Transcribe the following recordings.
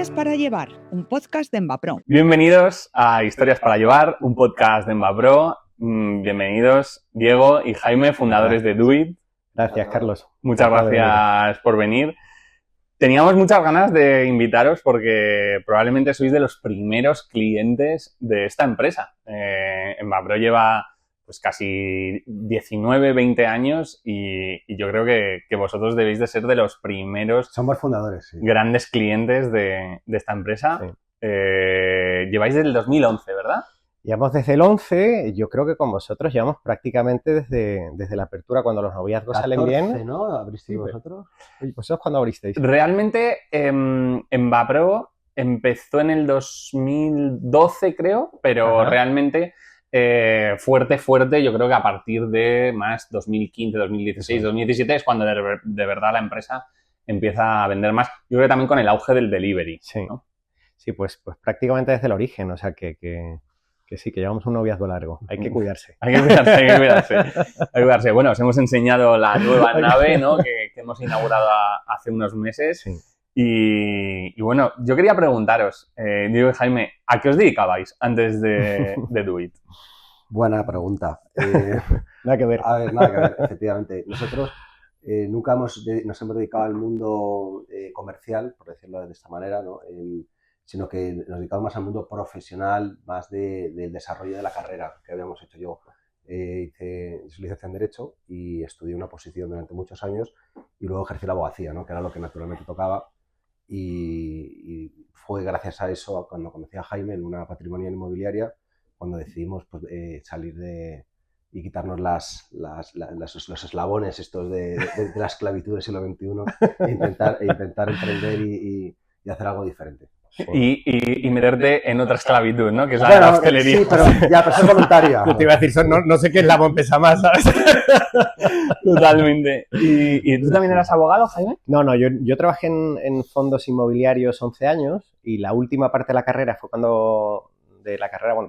Historias para llevar, un podcast de Embapro. Bienvenidos a Historias para llevar, un podcast de Embapro. Bienvenidos Diego y Jaime, fundadores de DoIt. Gracias, Carlos. Muchas gracias por venir. Teníamos muchas ganas de invitaros porque probablemente sois de los primeros clientes de esta empresa. Embapro lleva pues casi 19, 20 años y yo creo que vosotros debéis de ser de los primeros... Somos fundadores, sí. Grandes clientes de esta empresa. Sí. Lleváis desde el 2011, ¿verdad? Llevamos desde el 11, yo creo que con vosotros llevamos prácticamente desde la apertura, cuando los noviazgos salen bien. ¿No? ¿Abristeis vosotros? ¿Vosotros cuándo abristeis? Realmente, Embapro empezó en el 2012, creo, pero Ajá. Realmente fuerte, yo creo que a partir de más 2015, 2016, 2017 es cuando de verdad la empresa empieza a vender más. Yo creo que también con el auge del delivery. Sí, ¿no? Sí, pues prácticamente desde el origen, o sea que sí, que llevamos un noviazgo largo. Hay que cuidarse. Hay que cuidarse. Bueno, os hemos enseñado la nueva nave, ¿no? que hemos inaugurado hace unos meses. Sí. Y bueno, yo quería preguntaros, Diego y Jaime, ¿a qué os dedicabais antes de DoIt? Buena pregunta. Nada que ver. A ver, nada que ver, efectivamente. Nosotros nunca nos hemos dedicado al mundo comercial, por decirlo de esta manera, ¿no? Sino que nos dedicamos más al mundo profesional, más del desarrollo de la carrera que habíamos hecho yo. Hice licenciatura en Derecho y estudié una oposición durante muchos años y luego ejercí la abogacía, ¿no? Que era lo que naturalmente tocaba. Y fue gracias a eso, cuando conocí a Jaime en una patrimonial inmobiliaria, cuando decidimos pues, salir y quitarnos los eslabones estos de la esclavitud del siglo XXI e intentar emprender y hacer algo diferente. Y meterte en otra esclavitud, ¿no? Que es la de la hostelería. Sí, pero es voluntaria. Yo te iba a decir, no sé qué eslabón pesa más, ¿sabes? Totalmente. ¿Y tú también eras abogado, Jaime? No, yo trabajé en fondos inmobiliarios 11 años y la última parte de la carrera fue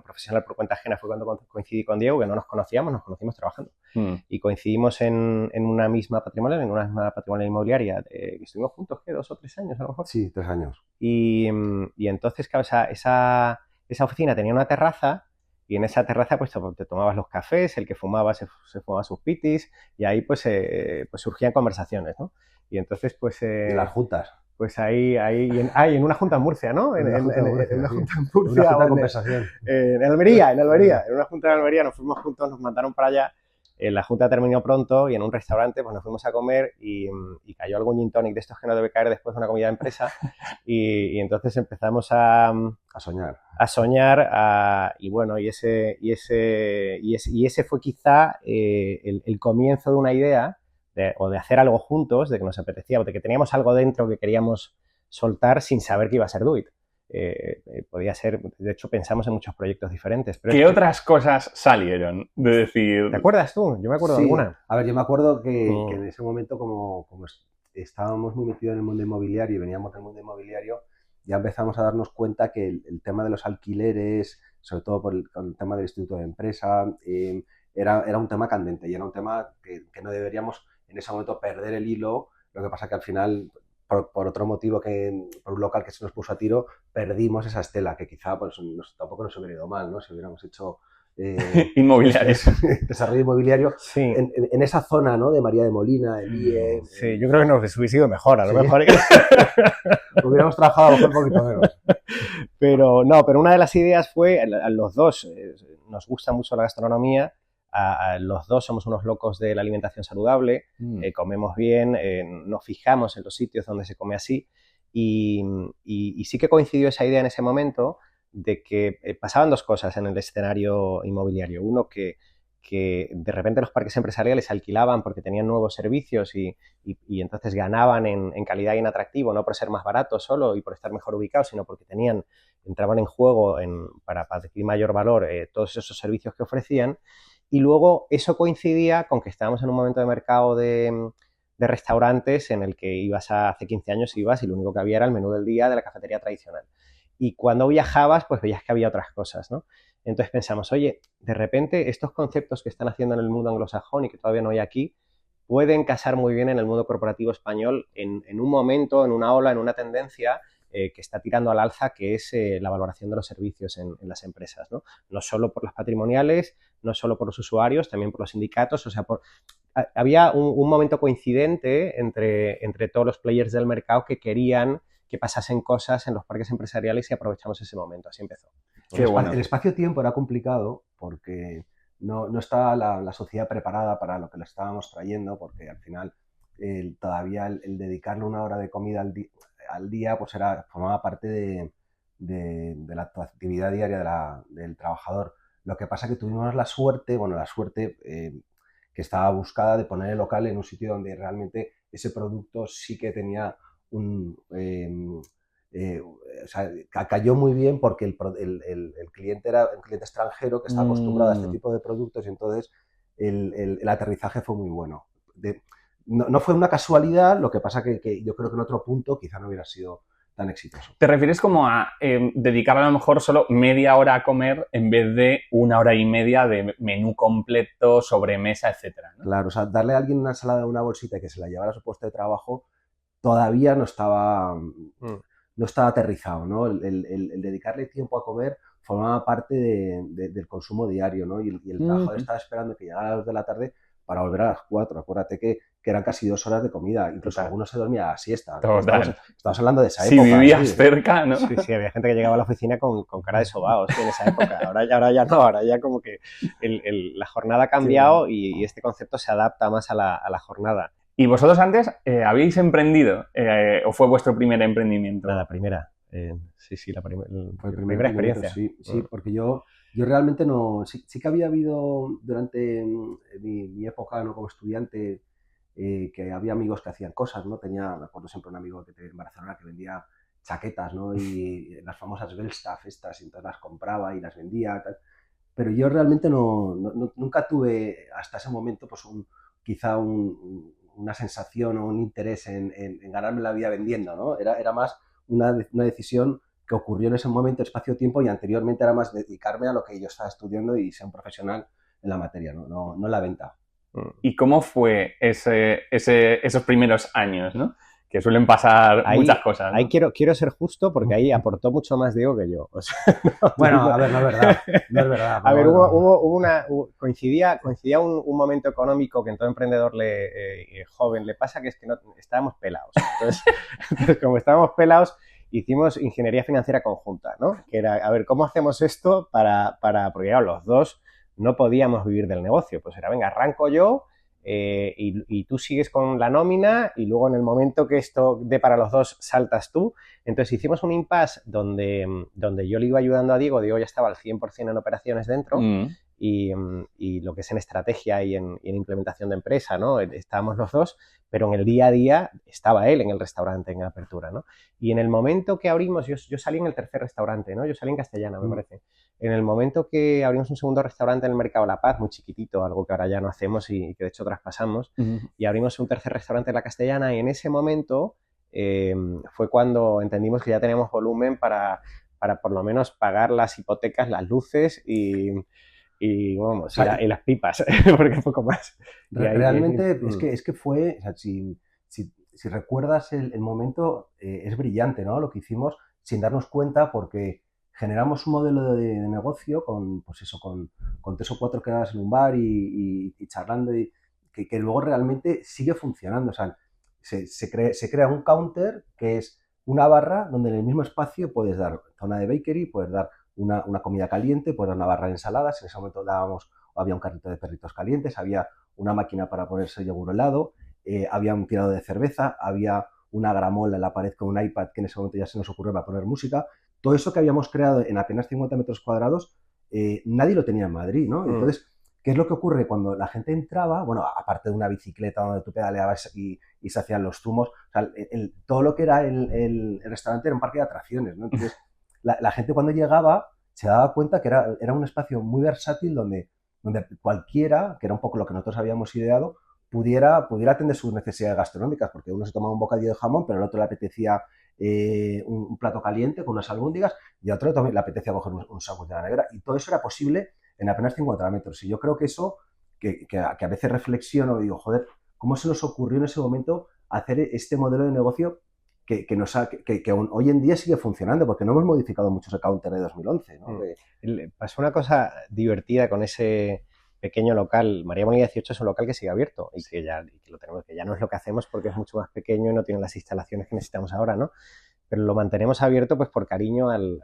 profesional por cuenta ajena, fue cuando coincidí con Diego, que no nos conocíamos, nos conocimos trabajando. Y coincidimos en una misma patrimonial, inmobiliaria, que estuvimos juntos, ¿qué? 2 o 3 años a lo mejor. Sí, 3 años. Y entonces, claro, esa oficina tenía una terraza y en esa terraza pues te tomabas los cafés, el que fumaba se fumaba sus pitis y ahí pues surgían conversaciones, ¿no? Y entonces pues... Y las juntas. Pues ahí en una junta en Murcia, ¿no? En una junta en Murcia. Una junta de conversación. En Almería. En una junta de Almería nos fuimos juntos, nos mandaron para allá. La junta terminó pronto y en un restaurante pues nos fuimos a comer y cayó algún gin tonic de estos que no debe caer después de una comida de empresa y entonces empezamos a soñar y bueno, y ese fue quizá el comienzo de una idea o de hacer algo juntos, de que nos apetecía, o de que teníamos algo dentro que queríamos soltar sin saber que iba a ser DoIt. Podía ser, de hecho pensamos en muchos proyectos diferentes. Pero ¿Qué otras cosas salieron? De decir... ¿Te acuerdas tú? Yo me acuerdo de alguna. A ver, yo me acuerdo que en ese momento como estábamos muy metidos en el mundo inmobiliario y veníamos del mundo inmobiliario, ya empezamos a darnos cuenta que el tema de los alquileres, sobre todo con el tema del Instituto de Empresa, era un tema candente y era un tema que no deberíamos en ese momento perder el hilo. Lo que pasa que al final, por otro motivo, por un local que se nos puso a tiro, perdimos esa estela, que quizá pues, tampoco nos hubiera ido mal, ¿no? Si hubiéramos hecho inmobiliarios. Desarrollo inmobiliario sí. en esa zona, ¿no? De María de Molina, el IE. Sí, yo creo que nos hubiese ido mejor, a lo mejor. Hubiéramos trabajado a lo mejor un poquito menos. Pero una de las ideas fue, a los dos nos gusta mucho la gastronomía, a los dos somos unos locos de la alimentación saludable, comemos bien, nos fijamos en los sitios donde se come así y sí que coincidió esa idea en ese momento de que pasaban 2 cosas en el escenario inmobiliario. Uno, que de repente los parques empresariales alquilaban porque tenían nuevos servicios y entonces ganaban en calidad y en atractivo, no por ser más baratos solo y por estar mejor ubicados, sino porque entraban en juego para adquirir mayor valor todos esos servicios que ofrecían. Y luego eso coincidía con que estábamos en un momento de mercado de restaurantes en el que hace 15 años ibas y lo único que había era el menú del día de la cafetería tradicional. Y cuando viajabas, pues veías que había otras cosas, ¿no? Entonces pensamos, oye, de repente estos conceptos que están haciendo en el mundo anglosajón y que todavía no hay aquí, pueden casar muy bien en el mundo corporativo español en un momento, en una ola, en una tendencia que está tirando al alza, que es la valoración de los servicios en las empresas, ¿no? No solo por las patrimoniales, no solo por los usuarios, también por los sindicatos. O sea, había un momento coincidente entre todos los players del mercado que querían que pasasen cosas en los parques empresariales y aprovechamos ese momento. Así empezó. Qué bueno. El espacio-tiempo era complicado porque no estaba la sociedad preparada para lo que le estábamos trayendo, porque al final todavía el dedicarle una hora de comida al día pues formaba parte de la actividad diaria del trabajador. Lo que pasa que tuvimos la suerte que estaba buscada de poner el local en un sitio donde realmente ese producto sí que tenía o sea, cayó muy bien porque el cliente era un cliente extranjero que está acostumbrado a este tipo de productos y entonces el aterrizaje fue muy bueno. No fue una casualidad, lo que pasa que yo creo que en otro punto quizá no hubiera sido tan exitoso. ¿Te refieres como a dedicar a lo mejor solo media hora a comer en vez de 1 hora y media de menú completo, sobremesa, etcétera, ¿no? Claro, o sea, darle a alguien una ensalada en una bolsita y que se la llevara a su puesto de trabajo todavía no estaba aterrizado, ¿no? El dedicarle tiempo a comer formaba parte del consumo diario, ¿no? Y el trabajador estaba esperando que llegara a las 2 de la tarde para volver a las 4. Acuérdate que eran casi 2 horas de comida. Incluso algunos se dormía a la siesta. Estamos hablando de esa época. Si vivías cerca, ¿no? Sí, había gente que llegaba a la oficina con cara de sobaos en esa época. Ahora ya no, ahora ya como que la jornada ha cambiado y este concepto se adapta más a la jornada. ¿Y vosotros antes habéis emprendido o fue vuestro primer emprendimiento? La primera. Sí, la primera experiencia. Sí, porque yo realmente no... Sí que había habido durante mi época, ¿no?, como estudiante, que había amigos que hacían cosas, ¿no? Me acuerdo siempre un amigo en Barcelona que vendía chaquetas, ¿no? Y las famosas Belstaff estas, y entonces las compraba y las vendía, tal. Pero yo realmente nunca tuve hasta ese momento pues quizá una sensación o un interés en ganarme la vida vendiendo, ¿no? Era más una decisión que ocurrió en ese momento, espacio-tiempo, y anteriormente era más dedicarme a lo que yo estaba estudiando y ser un profesional en la materia, no en la venta. ¿Y cómo fue esos primeros años, ¿no? Que suelen pasar muchas cosas, ¿no? Ahí quiero ser justo porque ahí aportó mucho más Diego que yo. O sea, bueno, a ver, no es verdad. No es verdad. A ver, coincidía un momento económico que en todo emprendedor joven le pasa, que es que estábamos pelados. Entonces, como estábamos pelados, hicimos ingeniería financiera conjunta, ¿no? Que era, a ver, ¿cómo hacemos esto porque claro, los dos no podíamos vivir del negocio? Pues era, venga, arranco yo y tú sigues con la nómina y luego en el momento que esto dé para los dos saltas tú. Entonces hicimos un impasse donde yo le iba ayudando a Diego ya estaba al 100% en operaciones dentro y lo que es en estrategia y en implementación de empresa, ¿no? Estábamos los dos, pero en el día a día estaba él en el restaurante en apertura, ¿no? Y en el momento que abrimos, yo salí en el tercer restaurante, ¿no? Yo salí en Castellana, me parece. En el momento que abrimos un segundo restaurante en el Mercado La Paz, muy chiquitito, algo que ahora ya no hacemos y que de hecho traspasamos, y abrimos un tercer restaurante en la Castellana, y en ese momento fue cuando entendimos que ya teníamos volumen para por lo menos pagar las hipotecas, las luces y las pipas, porque poco más. Realmente es que fue, o sea, si recuerdas el momento, es brillante, ¿no? Lo que hicimos sin darnos cuenta, porque generamos un modelo de negocio con 3 o 4 quedadas en un bar y charlando, y que luego realmente sigue funcionando. O sea, se crea un counter que es una barra donde en el mismo espacio puedes dar zona de bakery, puedes dar una comida caliente, puedes dar una barra de ensaladas. En ese momento había un carrito de perritos calientes, había una máquina para ponerse yogur helado, había un tirado de cerveza, había una gramola en la pared con un iPad que en ese momento ya se nos ocurrió para poner música. Todo eso que habíamos creado en apenas 50 metros cuadrados, nadie lo tenía en Madrid, ¿no? Entonces, ¿qué es lo que ocurre cuando la gente entraba? Bueno, aparte de una bicicleta donde tú pedaleabas y se hacían los zumos, o sea, todo lo que era el restaurante era un parque de atracciones, ¿no? Entonces, la gente cuando llegaba se daba cuenta que era un espacio muy versátil donde cualquiera, que era un poco lo que nosotros habíamos ideado, pudiera atender sus necesidades gastronómicas, porque uno se tomaba un bocadillo de jamón, pero al otro le apetecía un plato caliente con unas albóndigas, y a otro también le apetecía coger un sándwich de la negra, y todo eso era posible en apenas 50 metros. Y yo creo que eso, que a veces reflexiono y digo, joder, ¿cómo se nos ocurrió en ese momento hacer este modelo de negocio que aún hoy en día sigue funcionando, porque no hemos modificado mucho ese counter de 2011, ¿no? Pasó una cosa divertida con ese pequeño local. María Molina 18 es un local que sigue abierto y que ya lo tenemos, que ya no es lo que hacemos porque es mucho más pequeño y no tiene las instalaciones que necesitamos ahora, ¿no? Pero lo mantenemos abierto pues por cariño al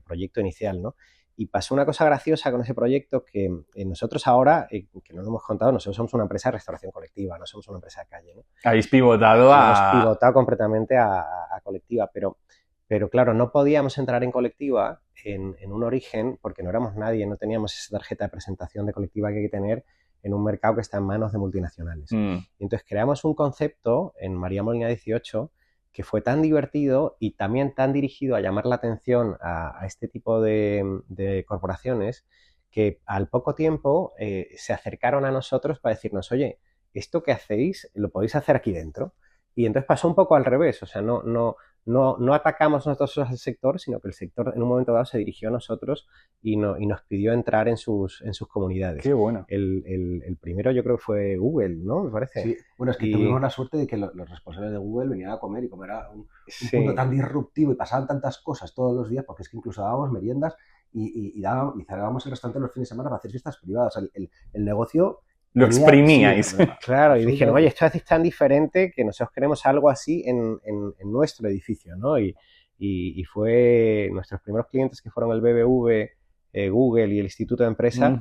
proyecto inicial, ¿no? Y pasó una cosa graciosa con ese proyecto que nosotros ahora, que no lo hemos contado, nosotros somos una empresa de restauración colectiva, no somos una empresa de calle, ¿no? Habéis pivotado Hemos pivotado completamente a colectiva, pero claro, no podíamos entrar en colectiva en un origen porque no éramos nadie, no teníamos esa tarjeta de presentación de colectiva que hay que tener en un mercado que está en manos de multinacionales. Y entonces creamos un concepto en María Molina 18 que fue tan divertido y también tan dirigido a llamar la atención a este tipo de corporaciones que al poco tiempo se acercaron a nosotros para decirnos, oye, esto que hacéis lo podéis hacer aquí dentro. Y entonces pasó un poco al revés, o sea, no atacamos nosotros al sector, sino que el sector en un momento dado se dirigió a nosotros y nos pidió entrar en sus comunidades. Qué bueno. El primero yo creo que fue Google, ¿no? Me parece. Sí, bueno, es que tuvimos la suerte de que los responsables de Google venían a comer y como era un punto tan disruptivo y pasaban tantas cosas todos los días, porque es que incluso dábamos meriendas y cerrábamos el restaurante los fines de semana para hacer fiestas privadas. O sea, el negocio... Lo exprimíais. Sí, claro, y dije, oye, esto es tan diferente que nosotros queremos algo así en nuestro edificio, ¿no? Y fue nuestros primeros clientes que fueron el BBV, Google y el Instituto de Empresa,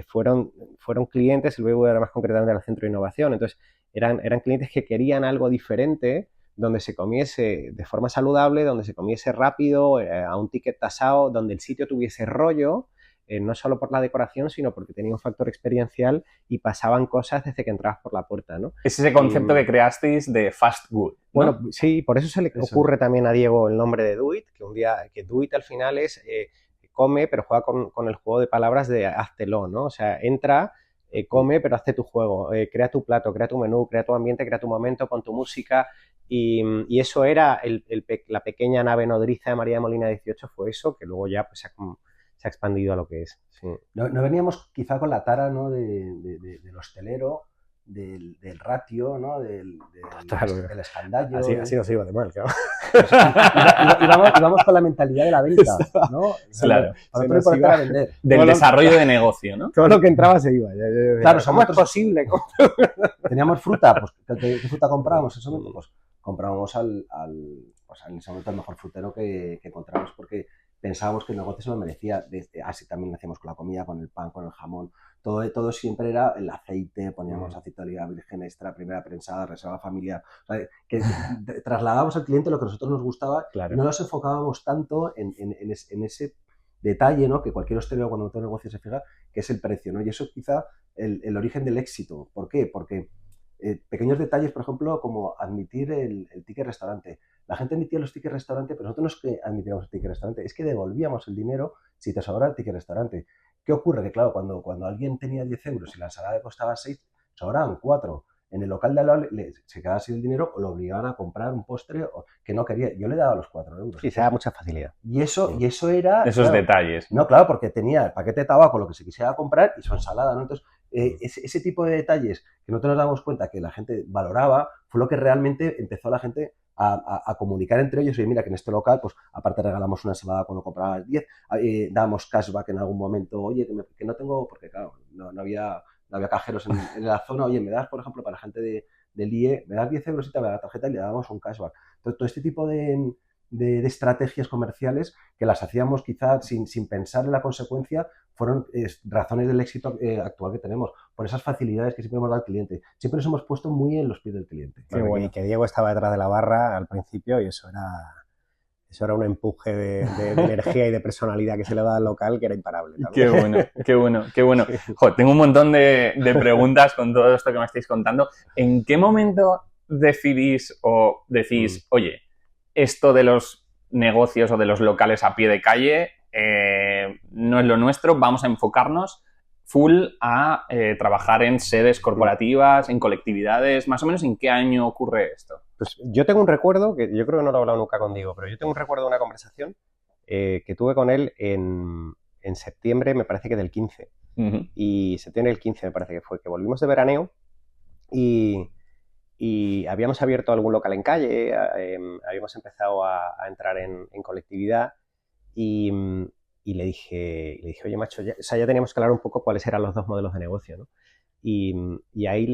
fueron clientes, el BBV era más concretamente el Centro de Innovación, entonces eran clientes que querían algo diferente, donde se comiese de forma saludable, donde se comiese rápido, a un ticket tasado, donde el sitio tuviese rollo, no solo por la decoración, sino porque tenía un factor experiencial y pasaban cosas desde que entrabas por la puerta, ¿no? Es ese concepto que creasteis de fast good, ¿no? Bueno, sí, por eso se le ocurre también a Diego el nombre de Do It, que Do It al final es come, pero juega con el juego de palabras de háztelo, ¿no? O sea, entra, come, pero hazte tu juego, crea tu plato, crea tu menú, crea tu ambiente, crea tu momento, pon tu música. Y eso era la pequeña nave nodriza de María Molina 18, fue eso, que luego ya pues se ha expandido a lo que es. Sí. No veníamos quizá con la tara, ¿no? del hostelero, del ratio, ¿no? del escandallo. Así nos iba de mal, claro. Íbamos con la mentalidad de la venta, ¿no? Claro. Para vender. Del desarrollo de negocio, ¿no? Todo lo que entraba se iba. Claro, ¿cómo es posible? Teníamos fruta, pues ¿qué fruta comprábamos? En ese momento, pues comprábamos pues, en ese momento el mejor frutero que encontramos porque pensábamos que el negocio se lo merecía. Así también lo hacíamos con la comida, con el pan, con el jamón. Todo siempre era el aceite, poníamos aceite de oliva virgen extra, primera prensada, reserva familiar. O sea, que trasladábamos al cliente lo que a nosotros nos gustaba. Claro. Y no nos enfocábamos tanto en ese detalle, ¿no? Que cualquier hostelero cuando monta un negocio se fija, que es el precio, ¿no? Y eso es quizá el origen del éxito. ¿Por qué? Porque pequeños detalles, por ejemplo, como admitir el ticket restaurante. La gente admitía los tickets restaurante, pero nosotros no es que admitíamos el ticket restaurante, es que devolvíamos el dinero si te sobraba el ticket restaurante. ¿Qué ocurre? Que claro, cuando alguien tenía 10 euros y la ensalada le costaba 6, sobraban 4. En el local de al lado se quedaba sin el dinero o lo obligaban a comprar un postre que no quería. Yo le daba los 4 euros. Sí, se da mucha facilidad. Y eso era... Esos claro, detalles. No, claro, porque tenía el paquete de tabaco, lo que se quisiera comprar y su ensalada, ¿no? Entonces, ese tipo de detalles que nosotros nos damos cuenta que la gente valoraba fue lo que realmente empezó la gente a comunicar entre ellos. Oye, mira, que en este local, pues aparte regalamos una ensalada cuando comprabas 10, dábamos cashback en algún momento. Oye, que no tengo, porque claro, no había cajeros en la zona. Oye, me das, por ejemplo, para la gente del IE, me das 10 euros y te da la tarjeta y le damos un cashback. Entonces, todo este tipo de estrategias comerciales que las hacíamos quizás sin pensar en la consecuencia fueron razones del éxito actual que tenemos, por esas facilidades que siempre hemos dado al cliente. Siempre nos hemos puesto muy en los pies del cliente. Qué bueno, y que Diego estaba detrás de la barra al principio y eso era un empuje de energía y de personalidad que se le da al local que era imparable. También. Qué bueno. Jo, tengo un montón de preguntas con todo esto que me estáis contando. ¿En qué momento decidís o decís, oye, esto de los negocios o de los locales a pie de calle no es lo nuestro, vamos a enfocarnos full a trabajar en sedes corporativas, en colectividades? Más o menos, ¿en qué año ocurre esto? Pues yo tengo un recuerdo, que yo creo que no lo he hablado nunca contigo, pero yo tengo un recuerdo de una conversación que tuve con él en septiembre, me parece que del 15. Y septiembre del 15 me parece que fue, que volvimos de veraneo y y habíamos abierto algún local en calle, habíamos empezado a entrar en colectividad y le dije, oye, macho, ya teníamos que hablar un poco cuáles eran los dos modelos de negocio, ¿no? Y ahí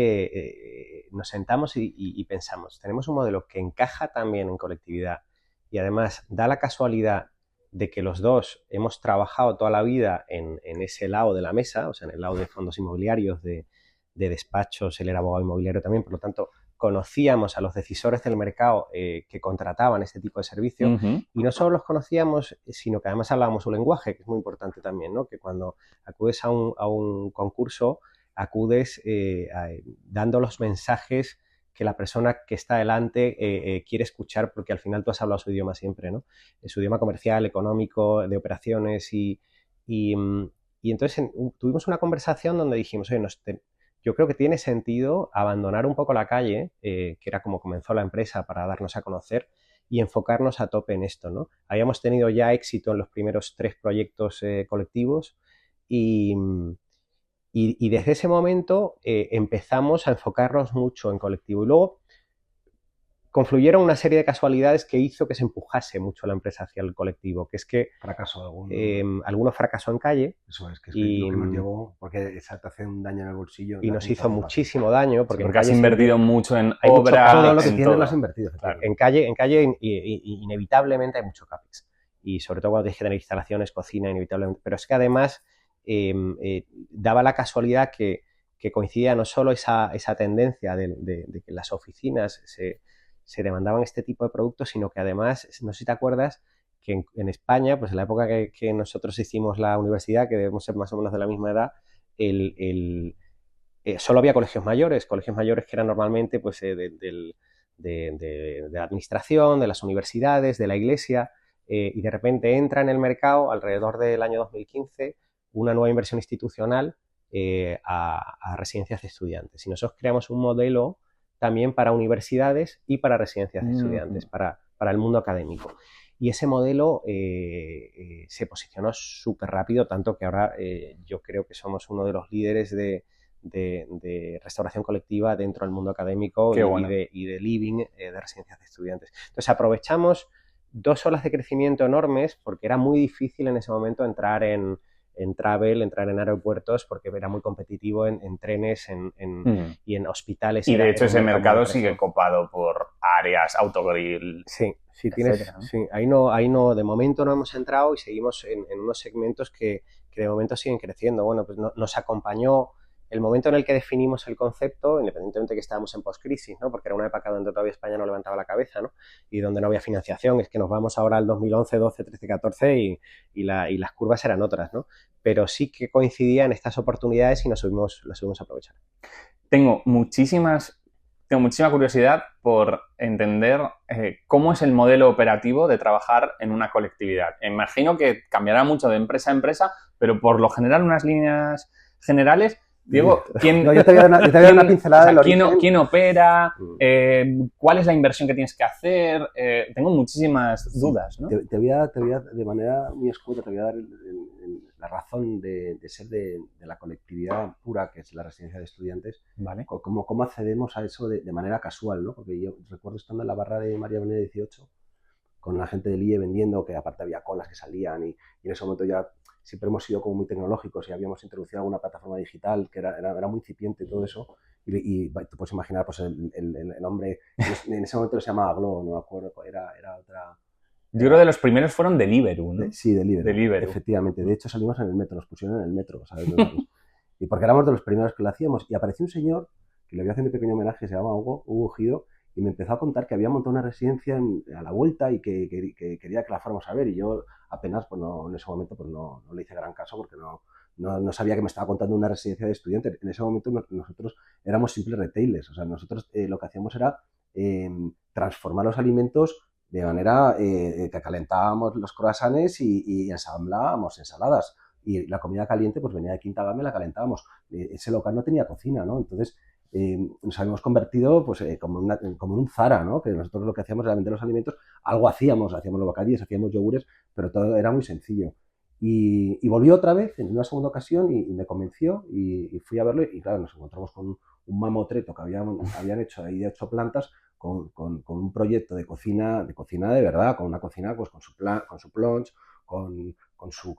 nos sentamos y pensamos, tenemos un modelo que encaja también en colectividad y además da la casualidad de que los dos hemos trabajado toda la vida en ese lado de la mesa, o sea, en el lado de fondos inmobiliarios, de despachos, él era abogado inmobiliario también, por lo tanto, conocíamos a los decisores del mercado que contrataban este tipo de servicio y no solo los conocíamos, sino que además hablábamos su lenguaje, que es muy importante también, ¿no? Que cuando acudes a un concurso, acudes dando los mensajes que la persona que está delante quiere escuchar, porque al final tú has hablado su idioma siempre, ¿no? Su idioma comercial, económico, de operaciones y entonces tuvimos una conversación donde dijimos, oye, yo creo que tiene sentido abandonar un poco la calle, que era como comenzó la empresa para darnos a conocer y enfocarnos a tope en esto, ¿no? Habíamos tenido ya éxito en los primeros 3 proyectos colectivos y desde ese momento empezamos a enfocarnos mucho en colectivo. Y luego confluyeron una serie de casualidades que hizo que se empujase mucho la empresa hacia el colectivo, que es que Fracaso alguno fracasó en calle. Eso es, que lo que nos llevó, porque te hace un daño en el bolsillo. Y nos hizo muchísimo daño. Porque has invertido mucho en obra. Todo lo que tienes lo has invertido. Claro. En calle inevitablemente hay mucho CAPEX. Y sobre todo cuando tienes que tener instalaciones, cocina, inevitablemente. Pero es que además daba la casualidad que coincidía no solo esa tendencia de que las oficinas se demandaban este tipo de productos, sino que además, no sé si te acuerdas, que en España, pues en la época que nosotros hicimos la universidad, que debemos ser más o menos de la misma edad, solo había colegios mayores que eran normalmente pues, de la administración, de las universidades, de la iglesia, y de repente entra en el mercado, alrededor del año 2015, una nueva inversión institucional a residencias de estudiantes. Y nosotros creamos un modelo también para universidades y para residencias de estudiantes, para el mundo académico. Y ese modelo se posicionó súper rápido, tanto que ahora yo creo que somos uno de los líderes de restauración colectiva dentro del mundo académico y de living de residencias de estudiantes. Entonces aprovechamos 2 olas de crecimiento enormes porque era muy difícil en ese momento entrar en travel, entrar en aeropuertos, porque era muy competitivo en trenes y en hospitales. Y de hecho ese mercado sigue copado por áreas, autogrill. Sí, etcétera, ¿no? Sí, ahí no, de momento no hemos entrado y seguimos en unos segmentos que de momento siguen creciendo. Bueno, pues nos acompañó el momento en el que definimos el concepto, independientemente de que estábamos en post-crisis, ¿no? Porque era una época donde todavía España no levantaba la cabeza, ¿no? Y donde no había financiación. Es que nos vamos ahora al 2011, 12, 13, 14 y las curvas eran otras, ¿no? Pero sí que coincidían estas oportunidades y las subimos a aprovechar. Tengo muchísima curiosidad por entender cómo es el modelo operativo de trabajar en una colectividad. Imagino que cambiará mucho de empresa a empresa, pero por lo general unas líneas generales. Diego, yo te voy a dar una pincelada del origen. ¿Quién opera? ¿Cuál es la inversión que tienes que hacer? Tengo muchísimas dudas, ¿no? Te voy a, de manera muy escueta, te voy a dar la razón de ser de la colectividad pura, que es la residencia de estudiantes. Vale. Cómo accedemos a eso de manera casual, ¿no? Porque yo recuerdo estando en la barra de María Avenida 18, con la gente del IE vendiendo, que aparte había colas que salían y en ese momento ya siempre hemos sido como muy tecnológicos y habíamos introducido alguna plataforma digital que era muy incipiente todo eso y te puedes imaginar pues el hombre en ese momento se llamaba Globo, no me acuerdo, era otra. Yo creo que de los primeros fueron Deliveroo, ¿no? Sí, Deliveroo. Efectivamente, de hecho salimos en el metro, nos pusieron en el metro, ¿sabes? Y porque éramos de los primeros que lo hacíamos y apareció un señor que le voy a hacer un pequeño homenaje, se llama Hugo Gido, y me empezó a contar que había montado una residencia a la vuelta y que quería que la fuéramos a ver. Y yo apenas, pues no, en ese momento, pues no le hice gran caso porque no sabía que me estaba contando una residencia de estudiantes. En ese momento nosotros éramos simples retailers. O sea, nosotros lo que hacíamos era transformar los alimentos de manera que calentábamos los croissants y ensamblábamos ensaladas. Y la comida caliente pues venía de quinta gama y la calentábamos. Ese local no tenía cocina, ¿no? Entonces nos habíamos convertido pues, como en un Zara, ¿no? Que nosotros lo que hacíamos era vender los alimentos, algo hacíamos los bocadillos, hacíamos yogures, pero todo era muy sencillo. Y volví otra vez en una segunda ocasión y me convenció y fui a verlo y claro, nos encontramos con un mamotreto que habían hecho ahí de 8 plantas con un proyecto de cocina de verdad, con una cocina pues con su plunge, con su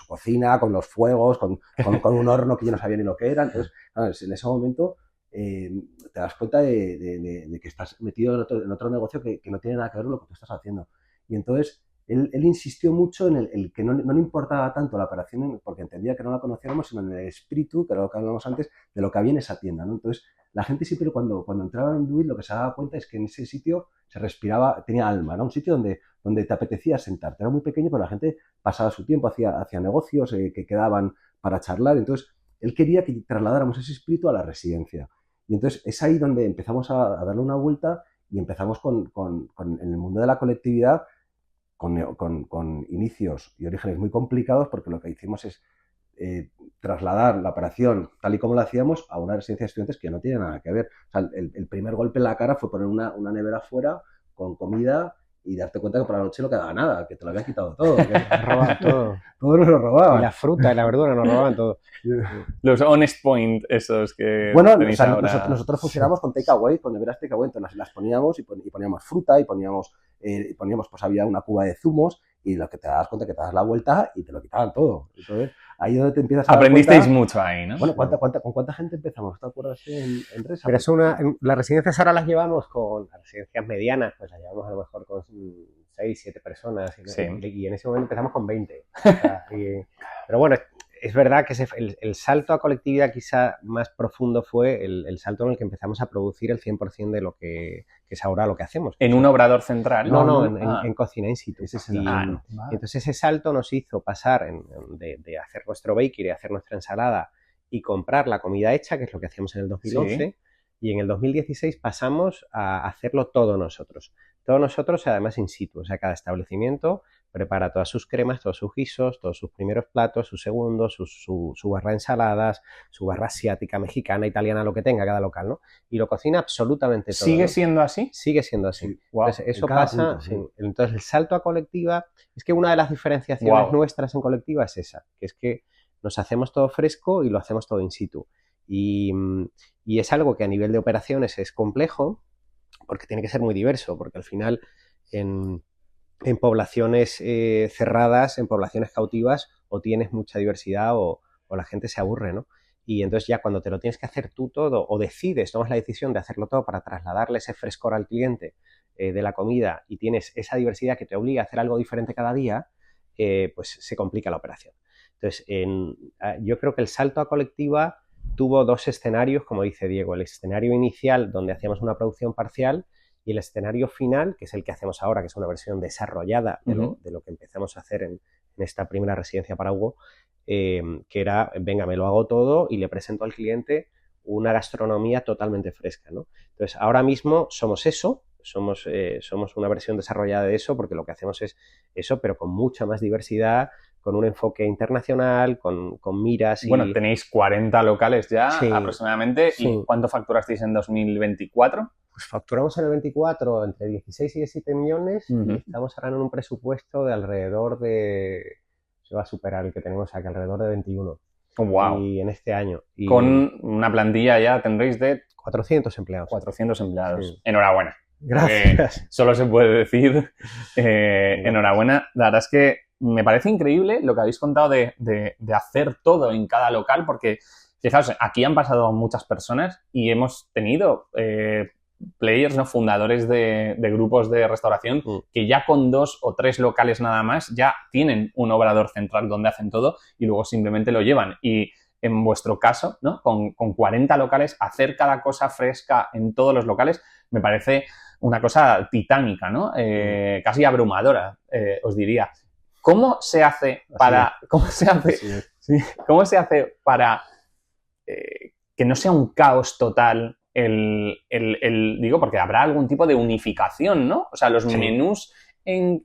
cocina, con los fuegos, con un horno que yo no sabía ni lo que era. Entonces, claro, en ese momento te das cuenta de que estás metido en otro negocio que no tiene nada que ver con lo que tú estás haciendo. Y entonces él insistió mucho en el que no le importaba tanto la operación, porque entendía que no la conociéramos, sino en el espíritu, que era lo que hablábamos antes, de lo que había en esa tienda, ¿no? Entonces, la gente siempre cuando entraba en Duit lo que se daba cuenta es que en ese sitio se respiraba, tenía alma, ¿no? Un sitio donde te apetecía sentarte. Era muy pequeño, pero la gente pasaba su tiempo, hacía negocios que quedaban para charlar. Entonces, él quería que trasladáramos ese espíritu a la residencia. Y entonces es ahí donde empezamos a darle una vuelta y empezamos en el mundo de la colectividad con inicios y orígenes muy complicados, porque lo que hicimos es trasladar la operación tal y como la hacíamos a una residencia de estudiantes que no tiene nada que ver. O sea, el primer golpe en la cara fue poner una nevera fuera con comida y darte cuenta que por la noche no quedaba nada, que te lo habían quitado todo. Que Nos robaban todo. Todo nos lo robaban. Y la fruta y la verdura nos robaban todo. Los honest point esos que Bueno, o tenéis sea, ahora. nosotros funcionamos con takeaway, con neveras takeaway, entonces las poníamos y poníamos fruta y poníamos pues había una cuba de zumos y lo que te das cuenta que te das la vuelta y te lo quitaban todo. Entonces, ahí es donde te empiezas a dar Aprendisteis cuenta, mucho ahí, ¿no? bueno, ¿con cuánta gente empezamos? ¿Te acuerdas en Resa? Pero es las residencias ahora las llevamos con las residencias medianas, pues las llevamos a lo mejor con 6, 7 personas Sí. y en ese momento empezamos con 20. O sea, pero bueno, es verdad que el salto a colectividad quizá más profundo fue el salto en el que empezamos a producir el 100% de lo que es ahora lo que hacemos. En un obrador central. No, en cocina in situ. Ese es el no. Entonces ese salto nos hizo pasar de hacer nuestro bakery, hacer nuestra ensalada y comprar la comida hecha, que es lo que hacíamos en el 2011, Sí. y en el 2016 pasamos a hacerlo todo nosotros. Todo nosotros, además in situ. O sea, cada establecimiento prepara todas sus cremas, todos sus guisos, todos sus primeros platos, sus segundos, su barra de ensaladas, su barra asiática, mexicana, italiana, lo que tenga cada local, ¿no? Y lo cocina absolutamente todo. ¿Sigue ¿no? siendo así? Sigue siendo así. Sí. Wow. Entonces, eso En cada pasa. punto, sí. Sí. Entonces, el salto a colectiva es que una de las diferenciaciones Wow. nuestras en colectiva es esa, que es que nos hacemos todo fresco y lo hacemos todo in situ. Y es algo que a nivel de operaciones es complejo porque tiene que ser muy diverso, porque al final en poblaciones cerradas, en poblaciones cautivas, o tienes mucha diversidad o la gente se aburre, ¿no? Y entonces ya cuando te lo tienes que hacer tú todo o decides, tomas la decisión de hacerlo todo para trasladarle ese frescor al cliente de la comida y tienes esa diversidad que te obliga a hacer algo diferente cada día, pues se complica la operación. Entonces, yo creo que el salto a colectiva tuvo 2 escenarios, como dice Diego, el escenario inicial donde hacíamos una producción parcial y el escenario final, que es el que hacemos ahora, que es una versión desarrollada de lo que empezamos a hacer en esta primera residencia para Hugo, que era, venga, me lo hago todo y le presento al cliente una gastronomía totalmente fresca, ¿no? Entonces, ahora mismo somos eso, somos una versión desarrollada de eso, porque lo que hacemos es eso, pero con mucha más diversidad, con un enfoque internacional, con miras y... Bueno, tenéis 40 locales ya Sí, aproximadamente. sí. ¿Y cuánto facturasteis en 2024? Pues facturamos en el 24 entre 16 y 17 millones y estamos ahora en un presupuesto de alrededor de... Se va a superar el que tenemos aquí, alrededor de 21. Oh, wow. Y en este año. Y Con una plantilla ya tendréis de 400 empleados. 400 empleados. Sí. Enhorabuena. Gracias. Solo se puede decir enhorabuena. La verdad es que me parece increíble lo que habéis contado de hacer todo en cada local, porque, fijaos, aquí han pasado muchas personas y hemos tenido players, ¿no? Fundadores de grupos de restauración que ya con 2 o 3 locales nada más ya tienen un obrador central donde hacen todo y luego simplemente lo llevan. Y en vuestro caso, ¿no? Con 40 locales, hacer cada cosa fresca en todos los locales me parece una cosa titánica, ¿no? Casi abrumadora, os diría. ¿Cómo se hace para que no sea un caos total digo, porque habrá algún tipo de unificación, ¿no? O sea, los menús en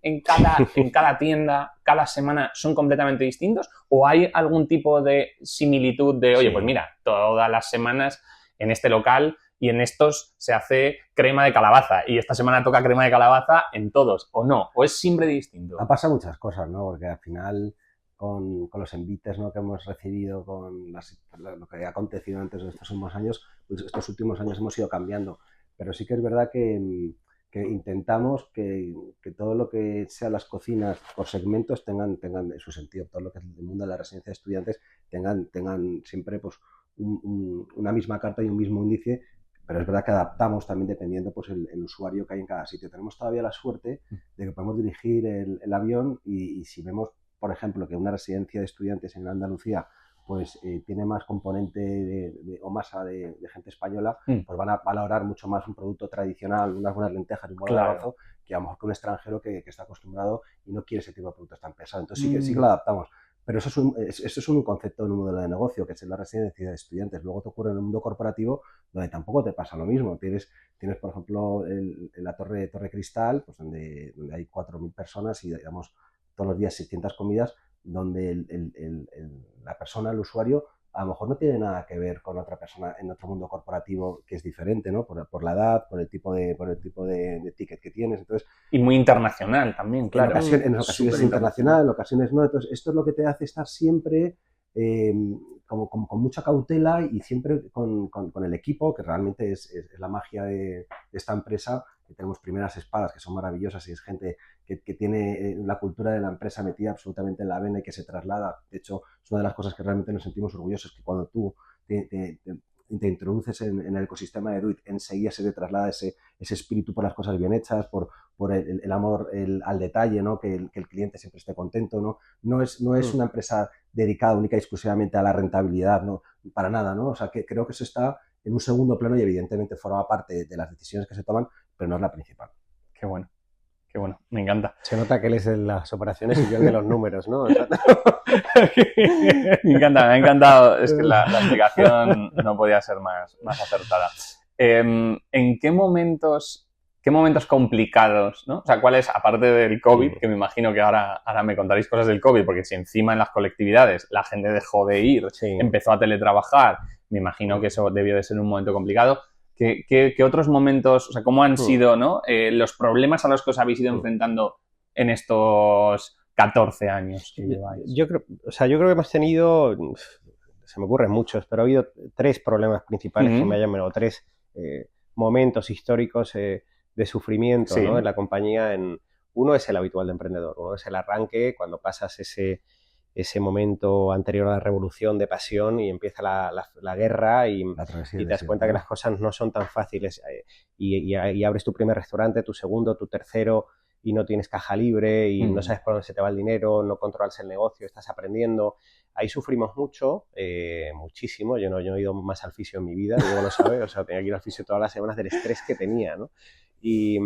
cada tienda, cada semana son completamente distintos, o hay algún tipo de similitud de, oye, pues mira, todas las semanas en este local y en estos se hace crema de calabaza y esta semana toca crema de calabaza en todos, o no, o es siempre distinto. Han pasado muchas cosas, ¿no? Porque al final, con los envites, ¿no?, que hemos recibido, con lo que ha acontecido antes de estos últimos años, pues estos últimos años hemos ido cambiando. Pero sí que es verdad que intentamos que todo lo que sea las cocinas por segmentos tengan su sentido, todo lo que es el mundo de la residencia de estudiantes tengan siempre pues una misma carta y un mismo índice, pero es verdad que adaptamos también dependiendo pues el usuario que hay en cada sitio. Tenemos todavía la suerte de que podemos dirigir el avión y si vemos, por ejemplo, que una residencia de estudiantes en Andalucía pues tiene más componente o masa de gente española, pues van a valorar mucho más un producto tradicional, unas buenas lentejas y un buen garbanzo, que a lo mejor que un extranjero que está acostumbrado y no quiere ese tipo de productos tan pesados. Entonces sí que lo adaptamos. Pero eso es un concepto en un modelo de negocio, que es en la residencia de estudiantes. Luego te ocurre en el mundo corporativo, donde tampoco te pasa lo mismo. Tienes por ejemplo, la Torre Cristal, pues donde hay 4.000 personas y, digamos, todos los días 600 comidas, donde la persona, el usuario, a lo mejor no tiene nada que ver con otra persona en otro mundo corporativo que es diferente, ¿no? Por la edad, por el tipo de ticket que tienes. Entonces, y muy internacional también, claro. En ocasiones es internacional, en ocasiones no. Entonces, esto es lo que te hace estar siempre como con mucha cautela y siempre con el equipo, que realmente es la magia de esta empresa, que tenemos primeras espadas que son maravillosas y es gente que tiene la cultura de la empresa metida absolutamente en la vena y que se traslada. De hecho, es una de las cosas que realmente nos sentimos orgullosos, que cuando tú te introduces en el ecosistema de Duit, enseguida se te traslada ese espíritu por las cosas bien hechas, por el amor al detalle, ¿no? Que el cliente siempre esté contento, ¿no? No es una empresa dedicada única y exclusivamente a la rentabilidad, ¿no? Para nada, ¿no? O sea, que creo que eso está en un segundo plano y evidentemente forma parte de las decisiones que se toman, pero no es la principal. Qué bueno. Qué bueno, me encanta. Se nota que él es de las operaciones y yo el de los números, ¿no? Me encanta, me ha encantado. Es que la explicación no podía ser más acertada. ¿En qué momentos complicados, ¿no? O sea, ¿cuáles, aparte del COVID, que me imagino que ahora me contaréis cosas del COVID, porque si encima en las colectividades la gente dejó de ir, empezó a teletrabajar, me imagino que eso debió de ser un momento complicado. ¿Qué otros momentos, o sea, cómo han sido, ¿no? Los problemas a los que os habéis ido enfrentando en estos 14 años que lleváis? Yo creo que hemos tenido, se me ocurren muchos, pero ha habido 3 problemas principales que me hayan venido, 3 momentos históricos de sufrimiento, ¿no?, en la compañía. Uno es el habitual de emprendedor, uno es el arranque, cuando pasas ese momento anterior a la revolución de pasión y empieza la guerra y te das cuenta que las cosas no son tan fáciles y abres tu primer restaurante, tu segundo, tu tercero y no tienes caja libre y no sabes por dónde se te va el dinero, no controlas el negocio, estás aprendiendo. Ahí sufrimos mucho, muchísimo. Yo no he ido más al fisio en mi vida, Diego lo sabe, o sea, tenía que ir al fisio todas las semanas del estrés que tenía, ¿no? Y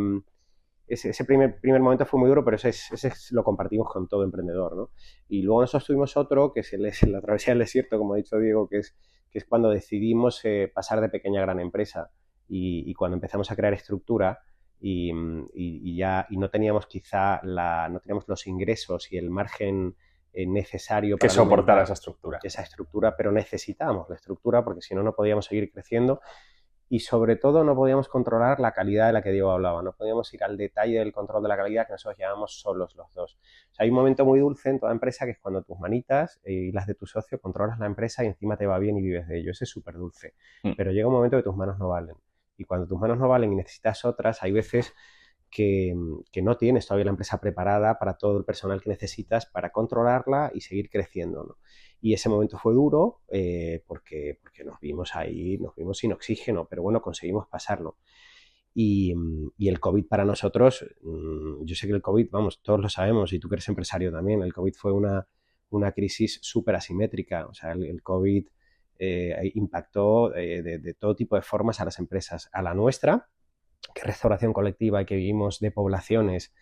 ese primer momento fue muy duro, pero ese lo compartimos con todo emprendedor, ¿no? Y luego nosotros tuvimos otro, que es la travesía del desierto, como ha dicho Diego, que es cuando decidimos pasar de pequeña a gran empresa y cuando empezamos a crear estructura y no teníamos no teníamos los ingresos y el margen necesario para que soportar esa estructura, pero necesitábamos la estructura porque si no, no podíamos seguir creciendo. Y sobre todo no podíamos controlar la calidad de la que Diego hablaba, no podíamos ir al detalle del control de la calidad que nosotros llevábamos solos los dos. O sea, hay un momento muy dulce en toda empresa que es cuando tus manitas y las de tu socio controlas la empresa y encima te va bien y vives de ello. Ese es súper dulce. Pero llega un momento que tus manos no valen. Y cuando tus manos no valen y necesitas otras, hay veces que no tienes todavía la empresa preparada para todo el personal que necesitas para controlarla y seguir creciendo, ¿no? Y ese momento fue duro porque nos vimos sin oxígeno, pero bueno, conseguimos pasarlo. Y el COVID para nosotros, yo sé que el COVID, vamos, todos lo sabemos y tú que eres empresario también, el COVID fue una crisis súper asimétrica. O sea, el COVID impactó de todo tipo de formas a las empresas. A la nuestra, que es restauración colectiva y que vivimos de poblaciones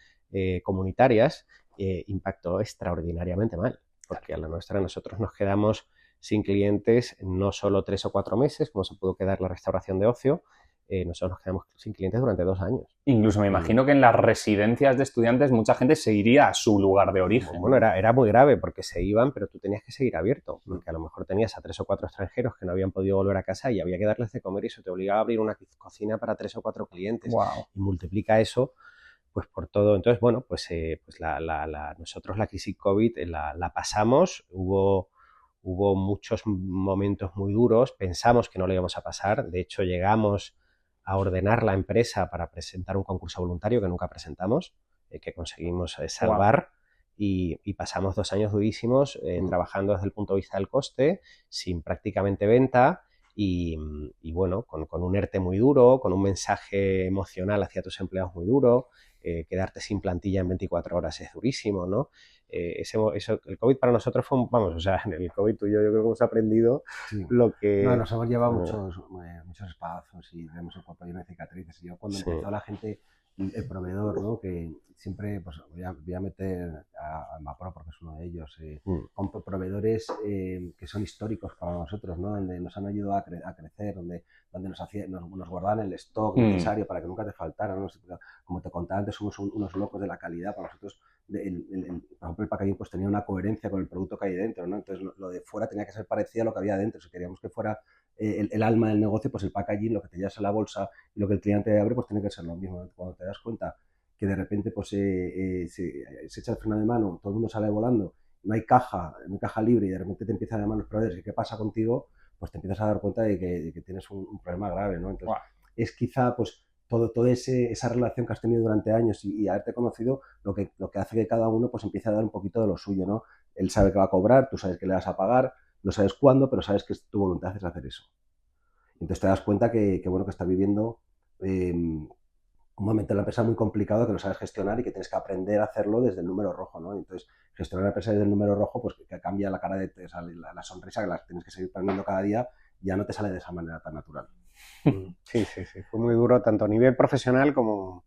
comunitarias, impactó extraordinariamente mal. Porque a la nuestra nosotros nos quedamos sin clientes no solo 3 o 4 meses, como se pudo quedar la restauración de ocio, nosotros nos quedamos sin clientes durante 2 años. Incluso me imagino que en las residencias de estudiantes mucha gente se iría a su lugar de origen. Bueno, era muy grave porque se iban, pero tú tenías que seguir abierto, porque a lo mejor tenías a 3 o 4 extranjeros que no habían podido volver a casa y había que darles de comer y eso te obligaba a abrir una cocina para 3 o 4 clientes. Wow. Y multiplica eso pues por todo. Entonces, bueno, pues nosotros la crisis COVID la pasamos, hubo muchos momentos muy duros, pensamos que no lo íbamos a pasar, de hecho llegamos a ordenar la empresa para presentar un concurso voluntario que nunca presentamos, que conseguimos salvar. Wow. Y pasamos 2 años durísimos trabajando desde el punto de vista del coste, sin prácticamente venta y bueno, con un ERTE muy duro, con un mensaje emocional hacia tus empleados muy duro. Quedarte sin plantilla en 24 horas es durísimo, ¿no? El COVID para nosotros fue, vamos, o sea, en el COVID tú y yo creo que hemos aprendido lo que... No, nos hemos llevado muchos espadazos y vemos el cuerpo lleno de cicatrices. Y yo cuando empezó la gente, el proveedor, ¿no? Que siempre, pues voy a meter a Mapro porque es uno de ellos, con proveedores que son históricos para nosotros, ¿no? Donde nos han ayudado a crecer, donde nos guardaban el stock necesario para que nunca te faltara, ¿no? Como te contaba antes, somos unos locos de la calidad. Para nosotros, por ejemplo, el packaging pues tenía una coherencia con el producto que hay dentro, ¿no? Entonces lo de fuera tenía que ser parecido a lo que había dentro. Si queríamos que fuera el alma del negocio, pues el packaging, lo que te llevas en la bolsa y lo que el cliente abre, pues tiene que ser lo mismo, ¿no? Cuando te das cuenta que de repente pues se echa el freno de mano, todo el mundo sale volando, no hay caja libre y de repente te empiezan a llamar los proveedores y ¿qué pasa contigo? Pues te empiezas a dar cuenta de que tienes un problema grave, ¿no? Entonces, es quizá pues toda esa relación que has tenido durante años y haberte conocido lo que hace que cada uno pues empiece a dar un poquito de lo suyo, ¿no? Él sabe que va a cobrar, tú sabes que le vas a pagar, no sabes cuándo, pero sabes que tu voluntad es hacer eso. Entonces te das cuenta que bueno, que estás viviendo un momento en la empresa muy complicado, que lo sabes gestionar y que tienes que aprender a hacerlo desde el número rojo, ¿no? Entonces, gestionar la empresa desde el número rojo, pues que cambia la cara o sea, la sonrisa que la tienes que seguir poniendo cada día, ya no te sale de esa manera tan natural. Sí. Fue muy duro, tanto a nivel profesional como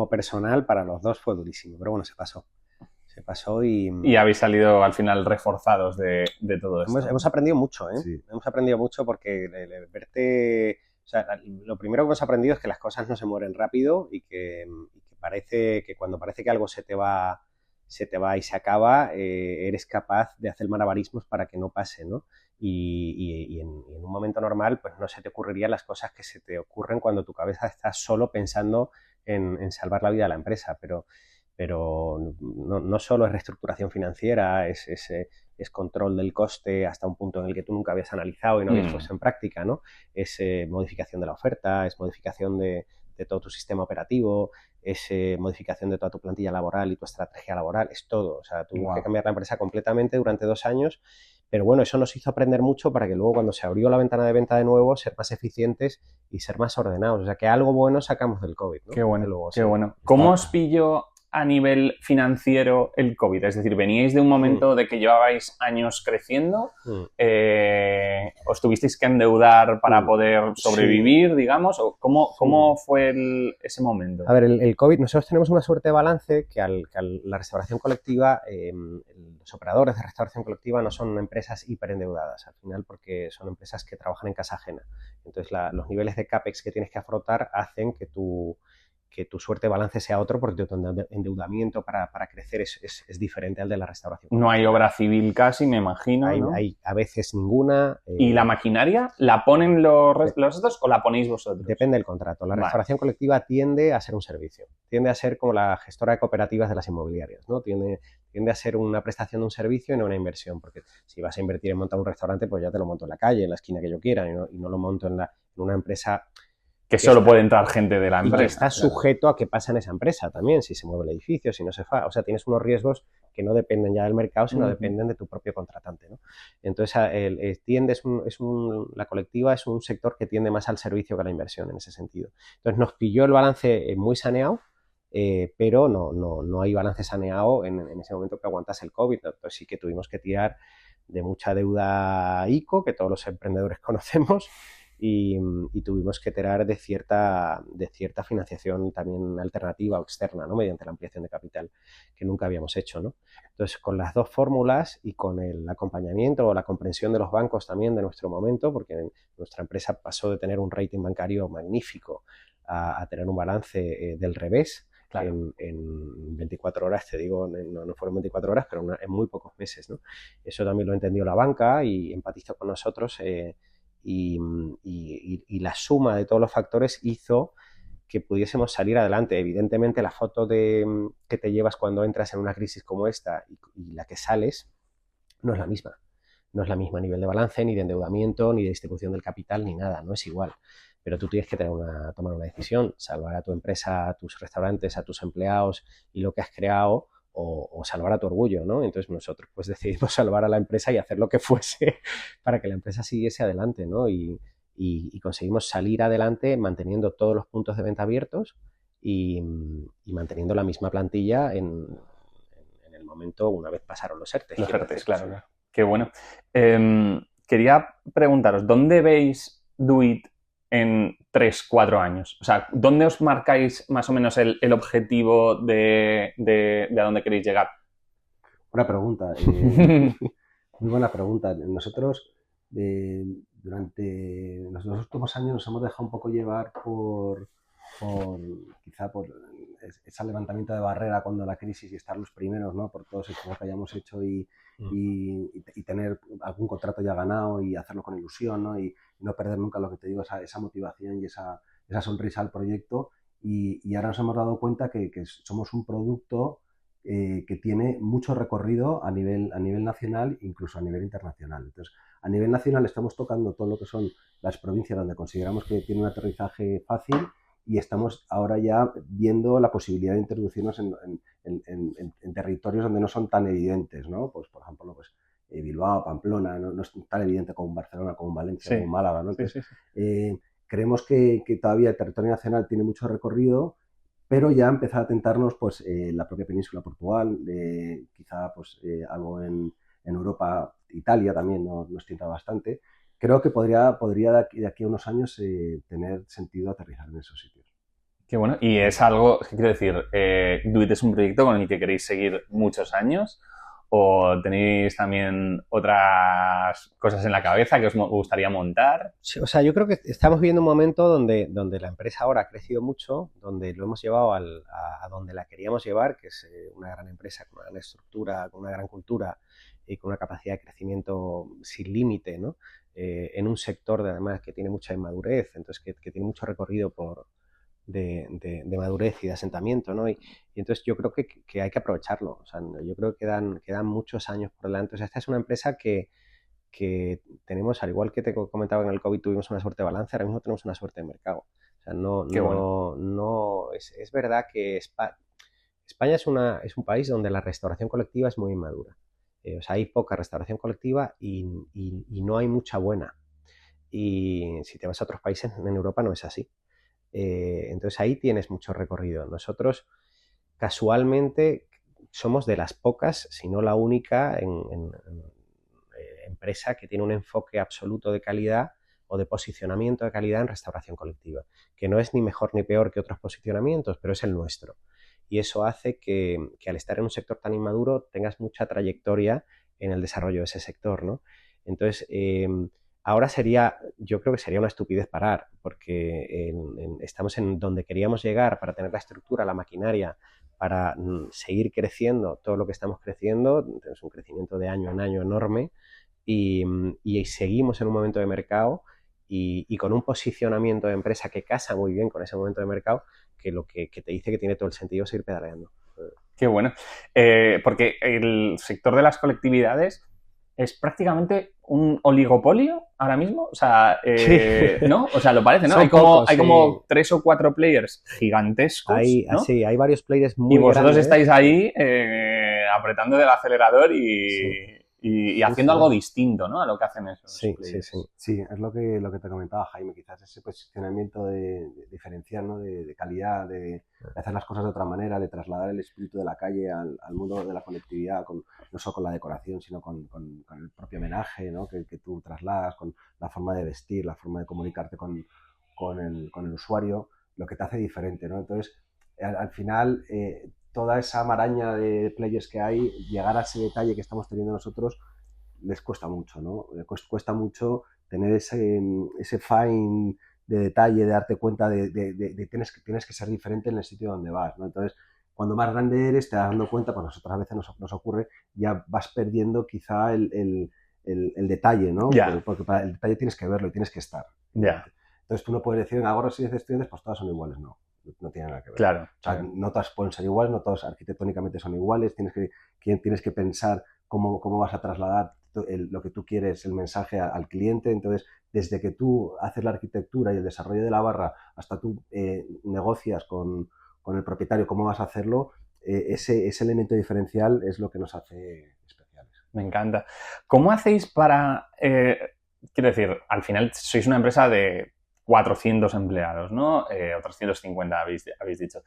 personal, para los dos fue durísimo, pero bueno, se pasó y habéis salido al final reforzados de todo esto. Hemos aprendido mucho, ¿eh? Sí. Hemos aprendido mucho porque verte... O sea, lo primero que hemos aprendido es que las cosas no se mueren rápido y que parece que cuando parece que algo se te va y se acaba, eres capaz de hacer malabarismos para que no pase, ¿no? Y en un momento normal, pues no se te ocurrirían las cosas que se te ocurren cuando tu cabeza está solo pensando en salvar la vida de la empresa, pero no solo es reestructuración financiera, es control del coste hasta un punto en el que tú nunca habías analizado y no habías puesto en práctica, ¿no? Es modificación de la oferta, es modificación de todo tu sistema operativo, es modificación de toda tu plantilla laboral y tu estrategia laboral, es todo. O sea, tuvimos que cambiar la empresa completamente durante 2 años, pero bueno, eso nos hizo aprender mucho para que luego cuando se abrió la ventana de venta de nuevo, ser más eficientes y ser más ordenados. O sea, que algo bueno sacamos del COVID, ¿no? Qué bueno, luego, qué bueno. ¿Cómo os pilló a nivel financiero el COVID? Es decir, ¿veníais de un momento de que llevabais años creciendo? ¿Os tuvisteis que endeudar para poder sobrevivir, digamos? ¿O cómo fue ese momento? A ver, el COVID, nosotros tenemos una suerte de balance que la restauración colectiva, los operadores de restauración colectiva no son empresas hiperendeudadas, al final, porque son empresas que trabajan en casa ajena. Entonces, los niveles de CAPEX que tienes que afrontar hacen que tu suerte de balance sea otro, porque tu endeudamiento para crecer es diferente al de la restauración. No hay obra civil casi, me imagino, ¿no? Hay a veces ninguna. ¿Y la maquinaria la ponen los otros o la ponéis vosotros? Depende del contrato. La restauración colectiva tiende a ser un servicio. Tiende a ser como la gestora de cooperativas de las inmobiliarias, ¿no? Tiende a ser una prestación de un servicio y no una inversión, porque si vas a invertir en montar un restaurante, pues ya te lo monto en la calle, en la esquina que yo quiera, y no lo monto en una empresa... Que solo puede entrar gente de la empresa. Y que está sujeto a que pasa en esa empresa también, si se mueve el edificio, si no se fa. O sea, tienes unos riesgos que no dependen ya del mercado, sino dependen de tu propio contratante, ¿no? Entonces, la colectiva es un sector que tiende más al servicio que a la inversión en ese sentido. Entonces, nos pilló el balance muy saneado, pero no hay balance saneado en ese momento que aguantas el COVID. Entonces, sí que tuvimos que tirar de mucha deuda ICO, que todos los emprendedores conocemos, y tuvimos que tirar de cierta financiación también alternativa o externa, ¿no? Mediante la ampliación de capital que nunca habíamos hecho, ¿no? Entonces, con las dos fórmulas y con el acompañamiento o la comprensión de los bancos también de nuestro momento, porque nuestra empresa pasó de tener un rating bancario magnífico a tener un balance del revés. Claro. En 24 horas, te digo, no fueron 24 horas, pero en muy pocos meses, ¿no? Eso también lo entendió la banca y empatizó con nosotros, y la suma de todos los factores hizo que pudiésemos salir adelante. Evidentemente, la foto que te llevas cuando entras en una crisis como esta y la que sales no es la misma. No es la misma a nivel de balance, ni de endeudamiento, ni de distribución del capital, ni nada, no es igual. Pero tú tienes que tomar una decisión, salvar a tu empresa, a tus restaurantes, a tus empleados y lo que has creado, o salvar a tu orgullo, ¿no? Entonces nosotros pues decidimos salvar a la empresa y hacer lo que fuese para que la empresa siguiese adelante, ¿no? Y conseguimos salir adelante manteniendo todos los puntos de venta abiertos y manteniendo la misma plantilla en el momento una vez pasaron los ERTEs. Los ERTEs, claro. Qué bueno. Quería preguntaros, ¿dónde veis Do-It en 3-4 años? O sea, ¿dónde os marcáis más o menos el objetivo de a dónde queréis llegar? Buena pregunta. Muy buena pregunta. Nosotros, durante los últimos años, nos hemos dejado un poco llevar por ese levantamiento de barrera cuando la crisis y estar los primeros, ¿no? Por todo ese trabajo que hayamos hecho y tener algún contrato ya ganado y hacerlo con ilusión, ¿no? Y no perder nunca, lo que te digo, esa motivación y esa sonrisa al proyecto. Y ahora nos hemos dado cuenta que somos un producto que tiene mucho recorrido a nivel nacional, incluso a nivel internacional. Entonces, a nivel nacional estamos tocando todo lo que son las provincias donde consideramos que tiene un aterrizaje fácil, y estamos ahora ya viendo la posibilidad de introducirnos en territorios donde no son tan evidentes, ¿no? Pues, por ejemplo, pues, Bilbao, Pamplona, no es tan evidente como Barcelona, como Valencia, sí, como Málaga, ¿no? Entonces, sí. Creemos que todavía el territorio nacional tiene mucho recorrido, pero ya empezar a tentarnos pues, la propia península Portugal, quizá pues, algo en Europa, Italia también nos tienta bastante. Creo que podría de aquí a unos años tener sentido aterrizar en esos sitios. Qué bueno. Y es algo, quiero decir, Do-It es un proyecto con el que queréis seguir muchos años, ¿o tenéis también otras cosas en la cabeza que os gustaría montar? Sí, o sea, yo creo que estamos viviendo un momento donde la empresa ahora ha crecido mucho, donde lo hemos llevado a donde la queríamos llevar, que es una gran empresa con una gran estructura, con una gran cultura y con una capacidad de crecimiento sin límite, ¿no? En un sector además que tiene mucha inmadurez, entonces que tiene mucho recorrido de madurez y de asentamiento, ¿no? Y entonces yo creo que hay que aprovecharlo. O sea, yo creo que quedan muchos años por delante. O sea, esta es una empresa que tenemos, al igual que te comentaba, en el COVID tuvimos una suerte de balance, ahora mismo tenemos una suerte de mercado. O sea, es verdad que España es un país donde la restauración colectiva es muy inmadura. O sea, hay poca restauración colectiva y no hay mucha buena. Y si te vas a otros países en Europa no es así. Entonces ahí tienes mucho recorrido. Nosotros casualmente somos de las pocas, si no la única, empresa que tiene un enfoque absoluto de calidad o de posicionamiento de calidad en restauración colectiva, que no es ni mejor ni peor que otros posicionamientos, pero es el nuestro. Y eso hace que al estar en un sector tan inmaduro tengas mucha trayectoria en el desarrollo de ese sector, ¿no? Entonces, ahora yo creo que sería una estupidez parar, porque estamos en donde queríamos llegar para tener la estructura, la maquinaria, para seguir creciendo todo lo que estamos creciendo. Tenemos un crecimiento de año en año enorme y seguimos en un momento de mercado y con un posicionamiento de empresa que casa muy bien con ese momento de mercado, que lo que te dice que tiene todo el sentido seguir pedaleando. Qué bueno. Porque el sector de las colectividades es prácticamente un oligopolio ahora mismo. O sea, ¿no? O sea, lo parece, ¿no? Hay como 3 o 4 players gigantescos, ¿no? Sí, hay varios players muy grandes. Y vosotros estáis ahí apretando del acelerador y haciendo algo distinto, ¿no? A lo que hacen esos players. Sí, es lo que te comentaba Jaime, quizás ese posicionamiento de diferencial, ¿no? De calidad, de hacer las cosas de otra manera, de trasladar el espíritu de la calle al mundo de la colectividad, no solo con la decoración, sino con el propio homenaje, ¿no? que tú trasladas, con la forma de vestir, la forma de comunicarte con el usuario, lo que te hace diferente, ¿no? Entonces, al final, toda esa maraña de players que hay, llegar a ese detalle que estamos teniendo nosotros, les cuesta mucho, ¿no? Cuesta mucho tener ese fine de detalle, de darte cuenta de tienes que ser diferente en el sitio donde vas, ¿no? Entonces, cuando más grande eres, te das dando cuenta, pues nosotros a veces nos ocurre, ya vas perdiendo quizá el detalle, ¿no? Yeah. Porque el detalle tienes que verlo y tienes que estar. Yeah. Entonces tú no puedes decir, en Agora si dices estudiantes, pues todas son iguales, no. no tiene nada que ver. Claro. O sea, no todas pueden ser iguales, no todas arquitectónicamente son iguales, tienes que pensar cómo vas a trasladar lo que tú quieres, el mensaje al cliente. Entonces, desde que tú haces la arquitectura y el desarrollo de la barra hasta tú negocias con el propietario cómo vas a hacerlo, ese elemento diferencial es lo que nos hace especiales. Me encanta. ¿Cómo hacéis para... quiero decir, al final sois una empresa de 400 empleados, ¿no? O 350 habéis dicho.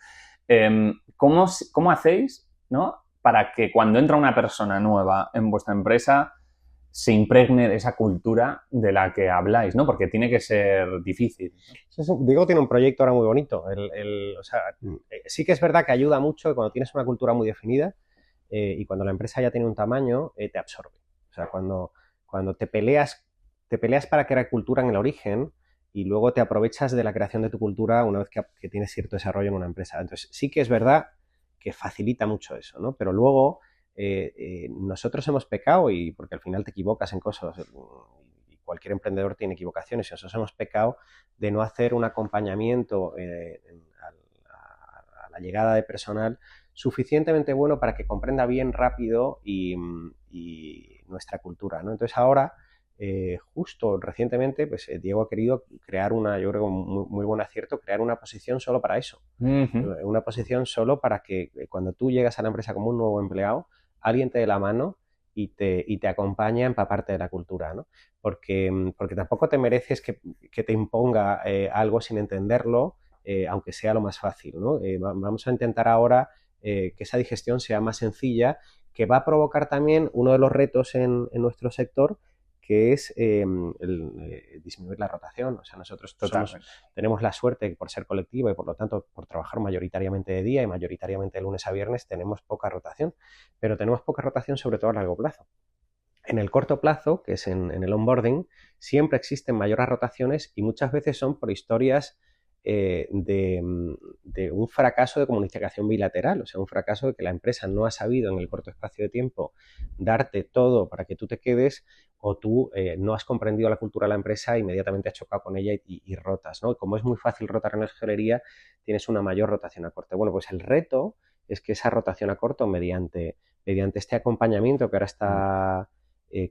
¿Cómo hacéis, ¿no?, para que cuando entra una persona nueva en vuestra empresa se impregne de esa cultura de la que habláis, ¿no? Porque tiene que ser difícil, ¿no? Diego tiene un proyecto ahora muy bonito. O sea, sí que es verdad que ayuda mucho cuando tienes una cultura muy definida y cuando la empresa ya tiene un tamaño, te absorbe. O sea, cuando te peleas para crear cultura en el origen y luego te aprovechas de la creación de tu cultura una vez que tienes cierto desarrollo en una empresa. Entonces, sí que es verdad que facilita mucho eso, ¿no? Pero luego nosotros hemos pecado, y porque al final te equivocas en cosas, y cualquier emprendedor tiene equivocaciones, y nosotros hemos pecado de no hacer un acompañamiento a la llegada de personal suficientemente bueno para que comprenda bien rápido y nuestra cultura, ¿no? Entonces ahora, justo recientemente, pues Diego ha querido crear yo creo muy buen acierto, crear una posición solo para eso. Una posición solo para que cuando tú llegas a la empresa como un nuevo empleado, alguien te dé la mano y te acompaña a empaparte de la cultura, ¿no? Porque tampoco te mereces que te imponga algo sin entenderlo, aunque sea lo más fácil, ¿no? Vamos a intentar ahora que esa digestión sea más sencilla, que va a provocar también uno de los retos en nuestro sector, que es disminuir la rotación. O sea, nosotros tenemos la suerte, por ser colectivo y por lo tanto por trabajar mayoritariamente de día y mayoritariamente de lunes a viernes, tenemos poca rotación, pero tenemos poca rotación sobre todo a largo plazo. En el corto plazo, que es en el onboarding, siempre existen mayores rotaciones y muchas veces son por historias de un fracaso de comunicación bilateral, o sea, un fracaso de que la empresa no ha sabido en el corto espacio de tiempo darte todo para que tú te quedes, o tú no has comprendido la cultura de la empresa e inmediatamente has chocado con ella y rotas, ¿no? Como es muy fácil rotar en la hostelería, tienes una mayor rotación a corto. Bueno, pues el reto es que esa rotación a corto, mediante este acompañamiento que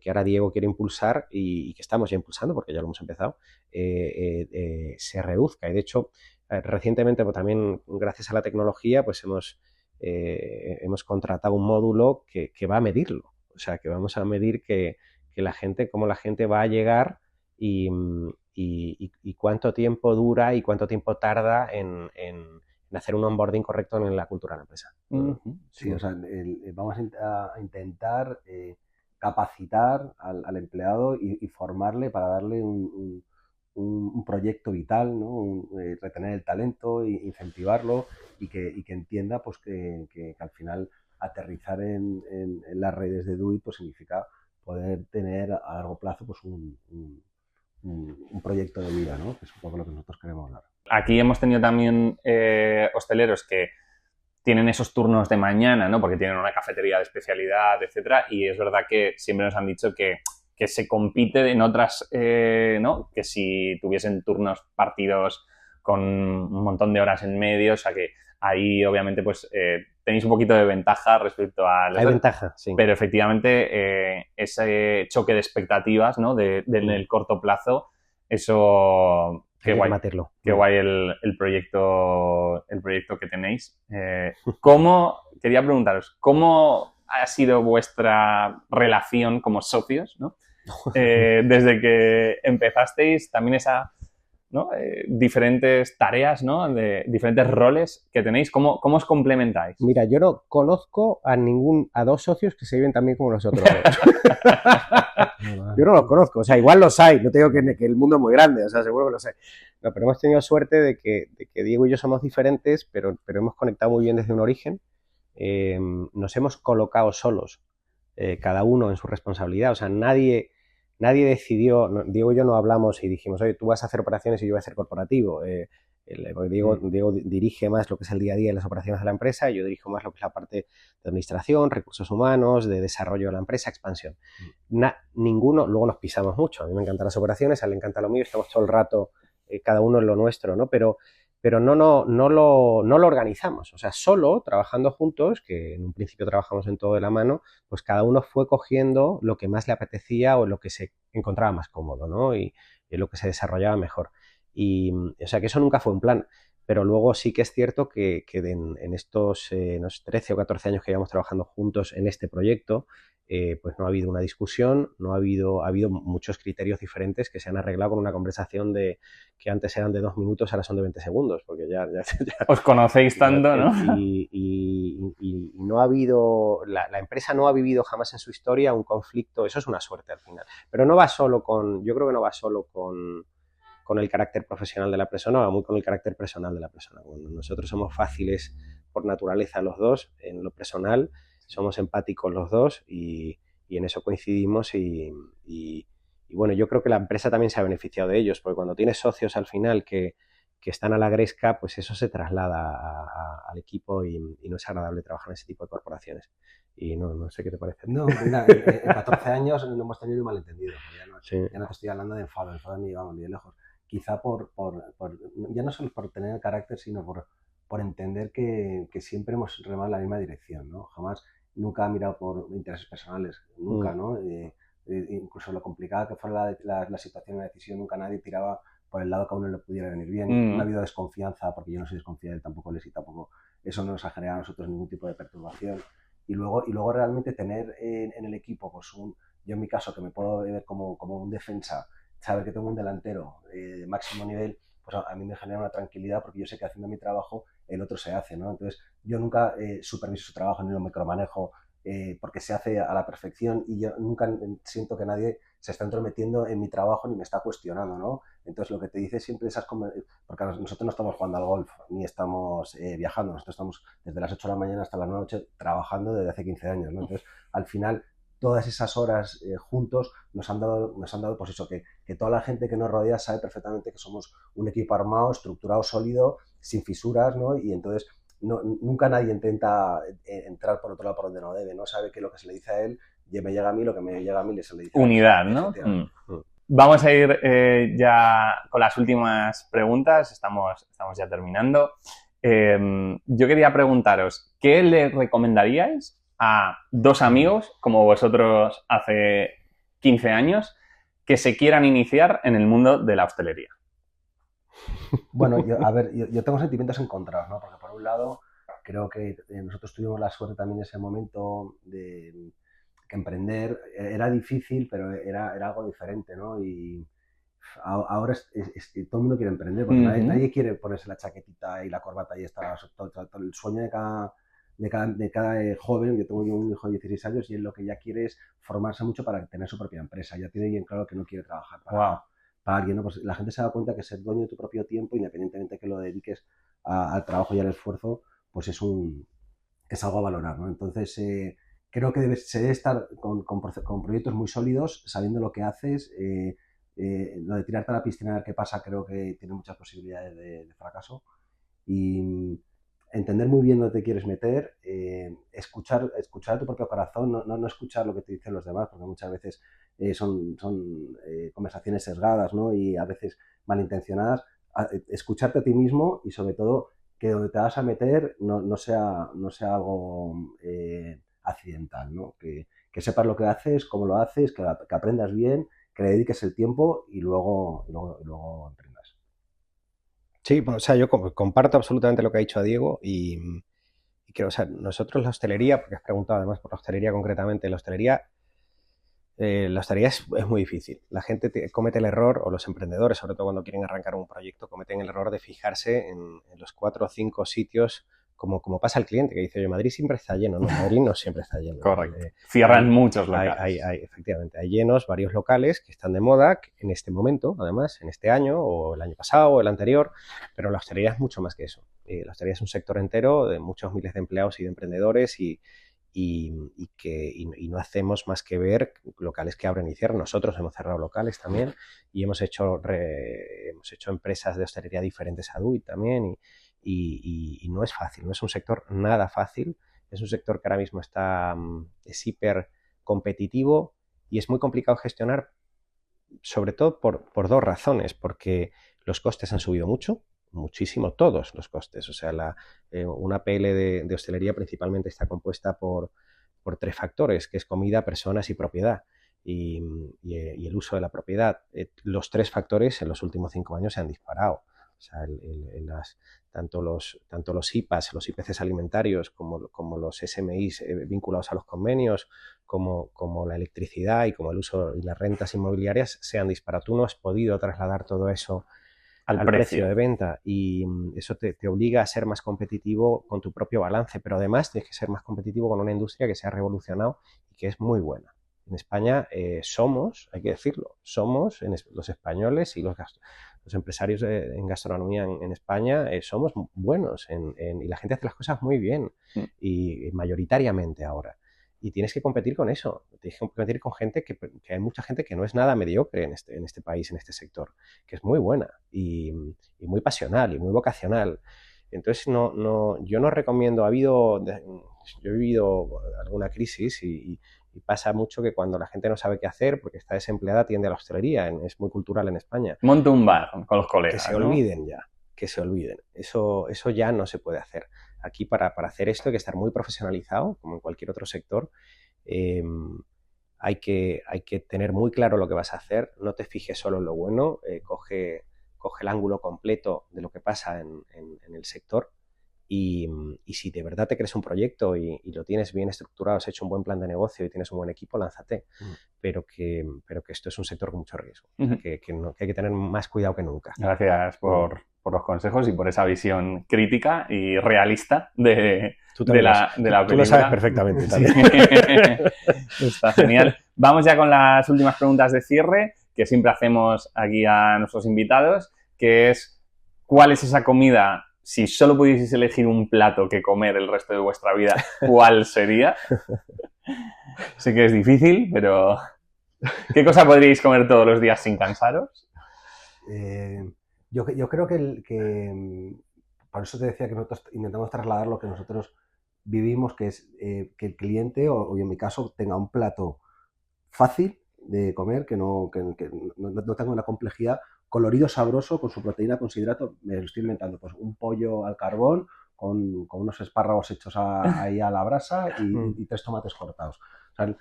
ahora Diego quiere impulsar y que estamos ya impulsando porque ya lo hemos empezado, se reduzca. Y de hecho, recientemente, pues, también gracias a la tecnología, pues hemos contratado un módulo que va a medirlo. O sea, que vamos a medir cómo la gente va a llegar y cuánto tiempo dura y cuánto tiempo tarda en hacer un onboarding correcto en la cultura de la empresa. Sí, o sea, vamos a intentar capacitar al empleado y formarle para darle un proyecto vital, ¿no? Retener el talento, incentivarlo y que entienda, pues, que al final aterrizar en las redes de DoIT pues significa poder tener a largo plazo pues un proyecto de vida, ¿no? Que es un poco lo que nosotros queremos dar. Aquí hemos tenido también hosteleros que tienen esos turnos de mañana, ¿no? Porque tienen una cafetería de especialidad, etcétera, y es verdad que siempre nos han dicho que se compite en otras, ¿no? Que si tuviesen turnos partidos con un montón de horas en medio, o sea que ahí obviamente pues tenéis un poquito de ventaja respecto a... Hay ventaja, sí. Pero efectivamente ese choque de expectativas, ¿no? En el corto plazo, eso... Qué guay, qué guay el proyecto que tenéis. Quería preguntaros, ¿cómo ha sido vuestra relación como socios, ¿no? Desde que empezasteis, también ¿no? Diferentes tareas, ¿no? De diferentes roles que tenéis, ¿cómo os complementáis? Mira, yo no conozco a dos socios que se lleven tan bien como nosotros. Yo no los conozco, o sea, igual los hay, no te digo que el mundo es muy grande, o sea, seguro que los hay. No, pero hemos tenido suerte de que Diego y yo somos diferentes, pero hemos conectado muy bien desde un origen. Nos hemos colocado solos, cada uno en su responsabilidad, o sea, nadie decidió, Diego y yo no hablamos y dijimos, oye, tú vas a hacer operaciones y yo voy a hacer corporativo. Porque Diego dirige más lo que es el día a día de las operaciones de la empresa y yo dirijo más lo que es la parte de administración, recursos humanos, de desarrollo de la empresa, expansión. Ninguno, luego nos pisamos mucho. A mí me encantan las operaciones, a él le encanta lo mío, estamos todo el rato cada uno en lo nuestro, ¿no? Pero pero no lo organizamos. O sea, solo trabajando juntos, que en un principio trabajamos en todo de la mano, pues cada uno fue cogiendo lo que más le apetecía o lo que se encontraba más cómodo, ¿no? Y lo que se desarrollaba mejor. Y, o sea, que eso nunca fue un plan. Pero luego sí que es cierto que en estos unos 13 o 14 años que llevamos trabajando juntos en este proyecto, pues no ha habido una discusión, ha habido muchos criterios diferentes que se han arreglado con una conversación que antes eran de 2 minutos, ahora son de 20 segundos, porque ya os conocéis tanto, ¿no? Y no ha habido, la empresa no ha vivido jamás en su historia un conflicto, eso es una suerte al final. Pero no va solo yo creo que no va solo con el carácter profesional de la persona, va muy con el carácter personal de la persona. Cuando nosotros somos fáciles por naturaleza los dos, en lo personal, somos empáticos los dos y en eso coincidimos y bueno, yo creo que la empresa también se ha beneficiado de ellos, porque cuando tienes socios al final que están a la gresca, pues eso se traslada al equipo y no es agradable trabajar en ese tipo de corporaciones. Y no sé qué te parece. No, mira, en 14 años no hemos tenido un malentendido. Ya no te estoy hablando de enfado ni vamos ni de lejos. Quizá ya no solo por tener el carácter, sino por entender que siempre hemos remado en la misma dirección, ¿no? Nunca ha mirado por intereses personales, nunca, ¿no? Incluso lo complicada que fuera la situación y la decisión, nunca nadie tiraba por el lado que a uno le pudiera venir bien. No ha habido desconfianza, porque yo no soy desconfiado, tampoco les, y tampoco eso no nos ha generado a nosotros ningún tipo de perturbación. Y luego realmente tener en el equipo, pues yo en mi caso, que me puedo ver como un defensa, saber que tengo un delantero de máximo nivel, pues a mí me genera una tranquilidad porque yo sé que haciendo mi trabajo el otro se hace, ¿no? Entonces yo nunca superviso su trabajo ni lo micromanejo porque se hace a la perfección y yo nunca siento que nadie se está entrometiendo en mi trabajo ni me está cuestionando, ¿no? Entonces lo que te dice siempre porque nosotros no estamos jugando al golf ni estamos viajando, nosotros estamos desde las 8 de la mañana hasta las 9 de la noche trabajando desde hace 15 años, ¿no? Entonces al final todas esas horas juntos nos han dado pues eso, que toda la gente que nos rodea sabe perfectamente que somos un equipo armado, estructurado, sólido, sin fisuras, ¿no? Y entonces nunca nadie intenta entrar por otro lado por donde no debe, ¿no? Sabe que lo que se le dice a él me llega a mí, lo que me llega a mí se le dice a él. Unidad, ¿no? Vamos a ir ya con las últimas preguntas, estamos ya terminando. Yo quería preguntaros, ¿qué le recomendaríais a dos amigos, como vosotros hace 15 años, que se quieran iniciar en el mundo de la hostelería? Bueno, yo tengo sentimientos encontrados, ¿no? Porque por un lado, creo que nosotros tuvimos la suerte también en ese momento de que emprender era difícil, pero era algo diferente, ¿no? Y ahora todo el mundo quiere emprender, porque nadie quiere ponerse la chaquetita y la corbata y estar todo el sueño de cada joven. Yo tengo un hijo de 16 años y él lo que ya quiere es formarse mucho para tener su propia empresa. Ya tiene bien claro que no quiere trabajar para alguien, ¿no? Pues la gente se da cuenta que ser dueño de tu propio tiempo, independientemente de que lo dediques al trabajo y al esfuerzo, pues es algo a valorar, ¿no? Entonces, creo que se debe estar con proyectos muy sólidos, sabiendo lo que haces. Lo de tirarte a la piscina a ver qué pasa creo que tiene muchas posibilidades de fracaso. Y entender muy bien dónde te quieres meter, escuchar a tu propio corazón, no escuchar lo que te dicen los demás, porque muchas veces son conversaciones sesgadas, ¿no? Y a veces malintencionadas. Escucharte a ti mismo y sobre todo que donde te vas a meter no sea algo accidental, ¿no? Que sepas lo que haces, cómo lo haces, que aprendas bien, que le dediques el tiempo y luego emprendas. Sí, o sea, yo comparto absolutamente lo que ha dicho Diego y creo, o sea, nosotros la hostelería, porque has preguntado además por la hostelería concretamente, la hostelería es muy difícil. La gente comete el error, o los emprendedores, sobre todo cuando quieren arrancar un proyecto, cometen el error de fijarse en los 4 o 5 sitios, como pasa al cliente, que dice, oye, Madrid siempre está lleno. No, Madrid no siempre está lleno. Correcto. Cierran muchos locales. Efectivamente, hay llenos, varios locales que están de moda en este momento, además, en este año, o el año pasado, o el anterior, pero la hostelería es mucho más que eso. La hostelería es un sector entero de muchos miles de empleados y de emprendedores y no hacemos más que ver locales que abren y cierran. Nosotros hemos cerrado locales también y hemos hecho empresas de hostelería diferentes a DUI también y no es fácil, no es un sector nada fácil, es un sector que ahora mismo es hiper competitivo y es muy complicado gestionar, sobre todo por 2 razones, porque los costes han subido mucho, muchísimo todos los costes. O sea, una PL de hostelería principalmente está compuesta por 3 factores, que es comida, personas y propiedad. Y el uso de la propiedad. Los 3 factores en los últimos 5 años se han disparado. O sea, tanto los IPAs, los IPCs alimentarios, como los SMIs vinculados a los convenios, como la electricidad y como el uso y las rentas inmobiliarias se han disparado. Tú no has podido trasladar todo eso al precio de venta y eso te obliga a ser más competitivo con tu propio balance, pero además tienes que ser más competitivo con una industria que se ha revolucionado y que es muy buena. En España somos, hay que decirlo, somos los españoles y los empresarios en gastronomía en España somos buenos y la gente hace las cosas muy bien y mayoritariamente ahora. Y tienes que competir con eso, tienes que competir con gente que hay mucha gente que no es nada mediocre en este país, en este sector, que es muy buena y muy pasional y muy vocacional. Entonces yo no recomiendo, yo he vivido alguna crisis y pasa mucho que cuando la gente no sabe qué hacer porque está desempleada tiende a la hostelería, es muy cultural en España. Monta un bar con los colegas. Que se olviden ya, que se olviden. Eso ya no se puede hacer. Aquí para hacer esto hay que estar muy profesionalizado, como en cualquier otro sector. Hay que tener muy claro lo que vas a hacer, no te fijes solo en lo bueno, coge el ángulo completo de lo que pasa en el sector. Y si de verdad te crees un proyecto y lo tienes bien estructurado, has hecho un buen plan de negocio y tienes un buen equipo, lánzate. Pero que esto es un sector con mucho riesgo. Que hay que tener más cuidado que nunca. Gracias por los consejos y por esa visión crítica y realista de la película. Tú lo sabes perfectamente también. Sí. Está genial. Vamos ya con las últimas preguntas de cierre que siempre hacemos aquí a nuestros invitados, que es ¿cuál es esa comida? Si solo pudieseis elegir un plato que comer el resto de vuestra vida, ¿cuál sería? Sé que es difícil, pero ¿qué cosa podríais comer todos los días sin cansaros? Yo creo que por eso te decía que nosotros intentamos trasladar lo que nosotros vivimos, que es que el cliente, o en mi caso, tenga un plato fácil de comer, que no tenga una complejidad, colorido, sabroso, con su proteína, con su hidrato. Me lo estoy inventando, pues un pollo al carbón con unos espárragos hechos ahí a la brasa y 3 tomates cortados. O sea,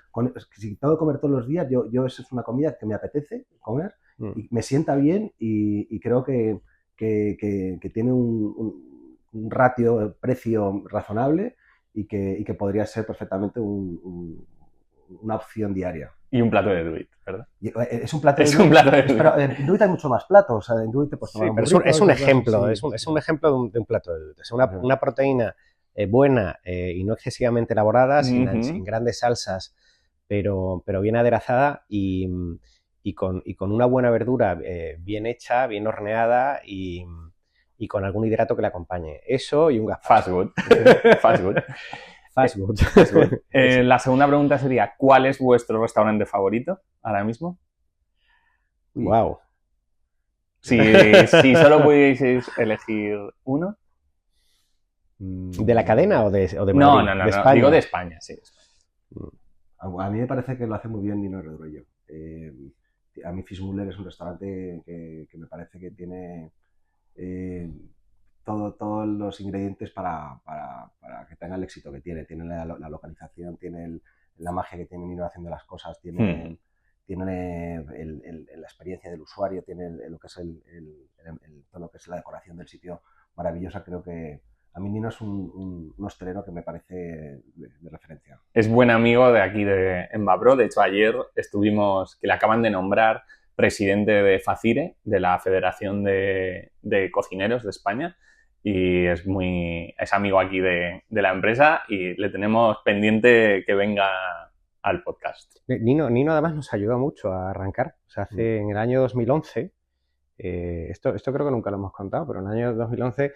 si tengo que comer todos los días, yo esa es una comida que me apetece comer y me sienta bien y creo que tiene un ratio precio razonable y que podría ser perfectamente una opción diaria. Y un plato de Duit, ¿verdad? Es un plato de Duit. Pero en Duit hay mucho más platos. O sea, en Duit te puedes tomar es un ejemplo. Es un ejemplo de un plato de Duit. Es una proteína buena y no excesivamente elaborada, sin grandes salsas, pero bien aderezada y con una buena verdura bien hecha, bien horneada y con algún hidrato que le acompañe. Eso y un gazpacho. Fast food. Fast food. La segunda pregunta sería, ¿cuál es vuestro restaurante favorito ahora mismo? Wow. Si solo pudieseis elegir uno. ¿De la cadena o de Madrid? No, ¿De España? digo de España, sí. A mí me parece que lo hace muy bien Nino Redollo. A mí Fischmüller es un restaurante que me parece que tiene todos los ingredientes para que tenga el éxito que tiene. Tiene la localización, tiene la magia que tiene Nino haciendo las cosas, tiene la experiencia del usuario, tiene lo que es todo lo que es la decoración del sitio maravillosa. Creo que a mí Nino es un hostelero que me parece de referencia. Es buen amigo de aquí de Embapro. De hecho, ayer estuvimos, que le acaban de nombrar presidente de FACIRE, de la Federación de Cocineros de España, y es amigo aquí de la empresa y le tenemos pendiente que venga al podcast. Nino además nos ayudó mucho a arrancar. O sea, en el año 2011, esto creo que nunca lo hemos contado, pero en el año 2011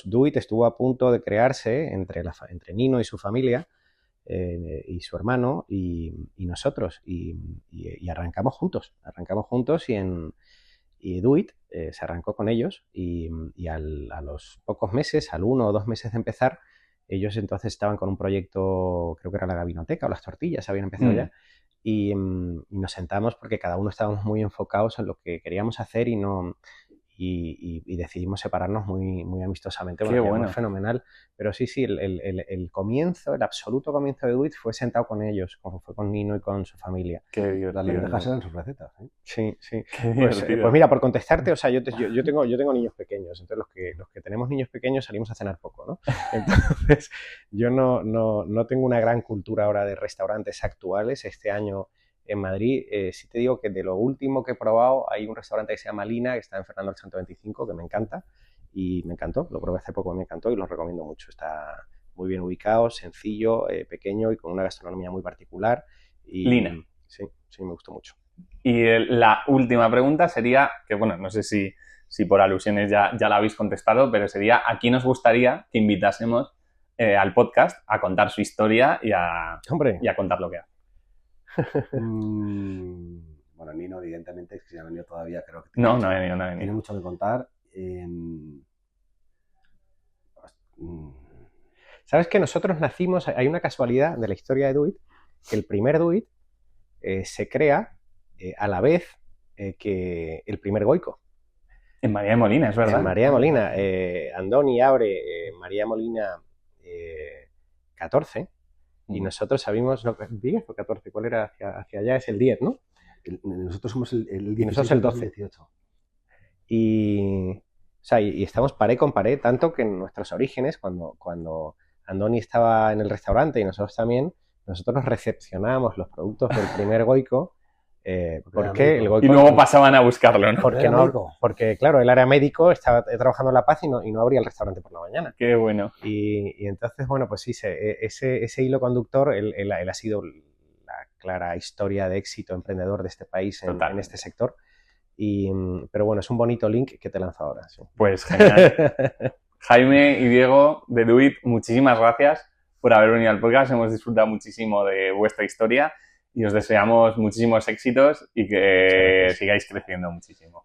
Duit estuvo a punto de crearse entre Nino y su familia y su hermano y nosotros y arrancamos juntos y Duit se arrancó con ellos y a los pocos meses, al 1 o 2 meses de empezar, ellos entonces estaban con un proyecto, creo que era la gabinoteca o las tortillas, habían empezado ya, y nos sentamos porque cada uno estábamos muy enfocados en lo que queríamos hacer y y decidimos separarnos muy, muy amistosamente. Qué Bueno, bueno. fue fenomenal. Pero sí, el comienzo, el absoluto comienzo de Do It fue sentado con ellos, como fue con Nino y con su familia. Qué Las divertido. lentejas eran sus recetas. Sí, sí. Qué Pues divertido. mira, por contestarte, o sea, yo tengo niños pequeños, entonces los que tenemos niños pequeños salimos a cenar poco, ¿no? Entonces, yo no tengo una gran cultura ahora de restaurantes actuales. Este año en Madrid, sí te digo que de lo último que he probado, hay un restaurante que se llama Lina, que está en Fernando el 125, que me encanta, y me encantó, lo probé hace poco, me encantó y lo recomiendo mucho. Está muy bien ubicado, sencillo, pequeño y con una gastronomía muy particular. Y, Lina. Sí, me gustó mucho. Y la última pregunta sería, que bueno, no sé si por alusiones ya la habéis contestado, pero sería, ¿a quién os gustaría que invitásemos al podcast a contar su historia y a contar lo que hace? Bueno, Nino, evidentemente, si ha venido todavía, creo que No ha venido. tiene mucho que contar. ¿Sabes que nosotros nacimos? Hay una casualidad de la historia de Do It, que el primer Do It se crea a la vez que el primer Goico. En María de Molina, es verdad. En María de Molina. Andoni abre María de Molina 14 y nosotros sabimos, no, 10 o 14, ¿cuál era? Hacia allá es el 10, ¿no? Nosotros somos el 16, y nosotros el 12. 18. Y estamos paré con paré, tanto que en nuestros orígenes, cuando Andoni estaba en el restaurante y nosotros también, nosotros recepcionábamos los productos del primer Goico. Porque el Goico, y luego pasaban a buscarlo, ¿no? Porque claro, él era médico, estaba trabajando en La Paz y no abría el restaurante por la mañana. Qué bueno. Y entonces, bueno, pues sí, ese hilo conductor, él ha sido la clara historia de éxito emprendedor de este país en este sector. Pero bueno, es un bonito link que te lanzo ahora. Sí. Pues genial. Jaime y Diego de Do It, muchísimas gracias por haber venido al podcast. Hemos disfrutado muchísimo de vuestra historia y os deseamos muchísimos éxitos y que sigáis creciendo muchísimo.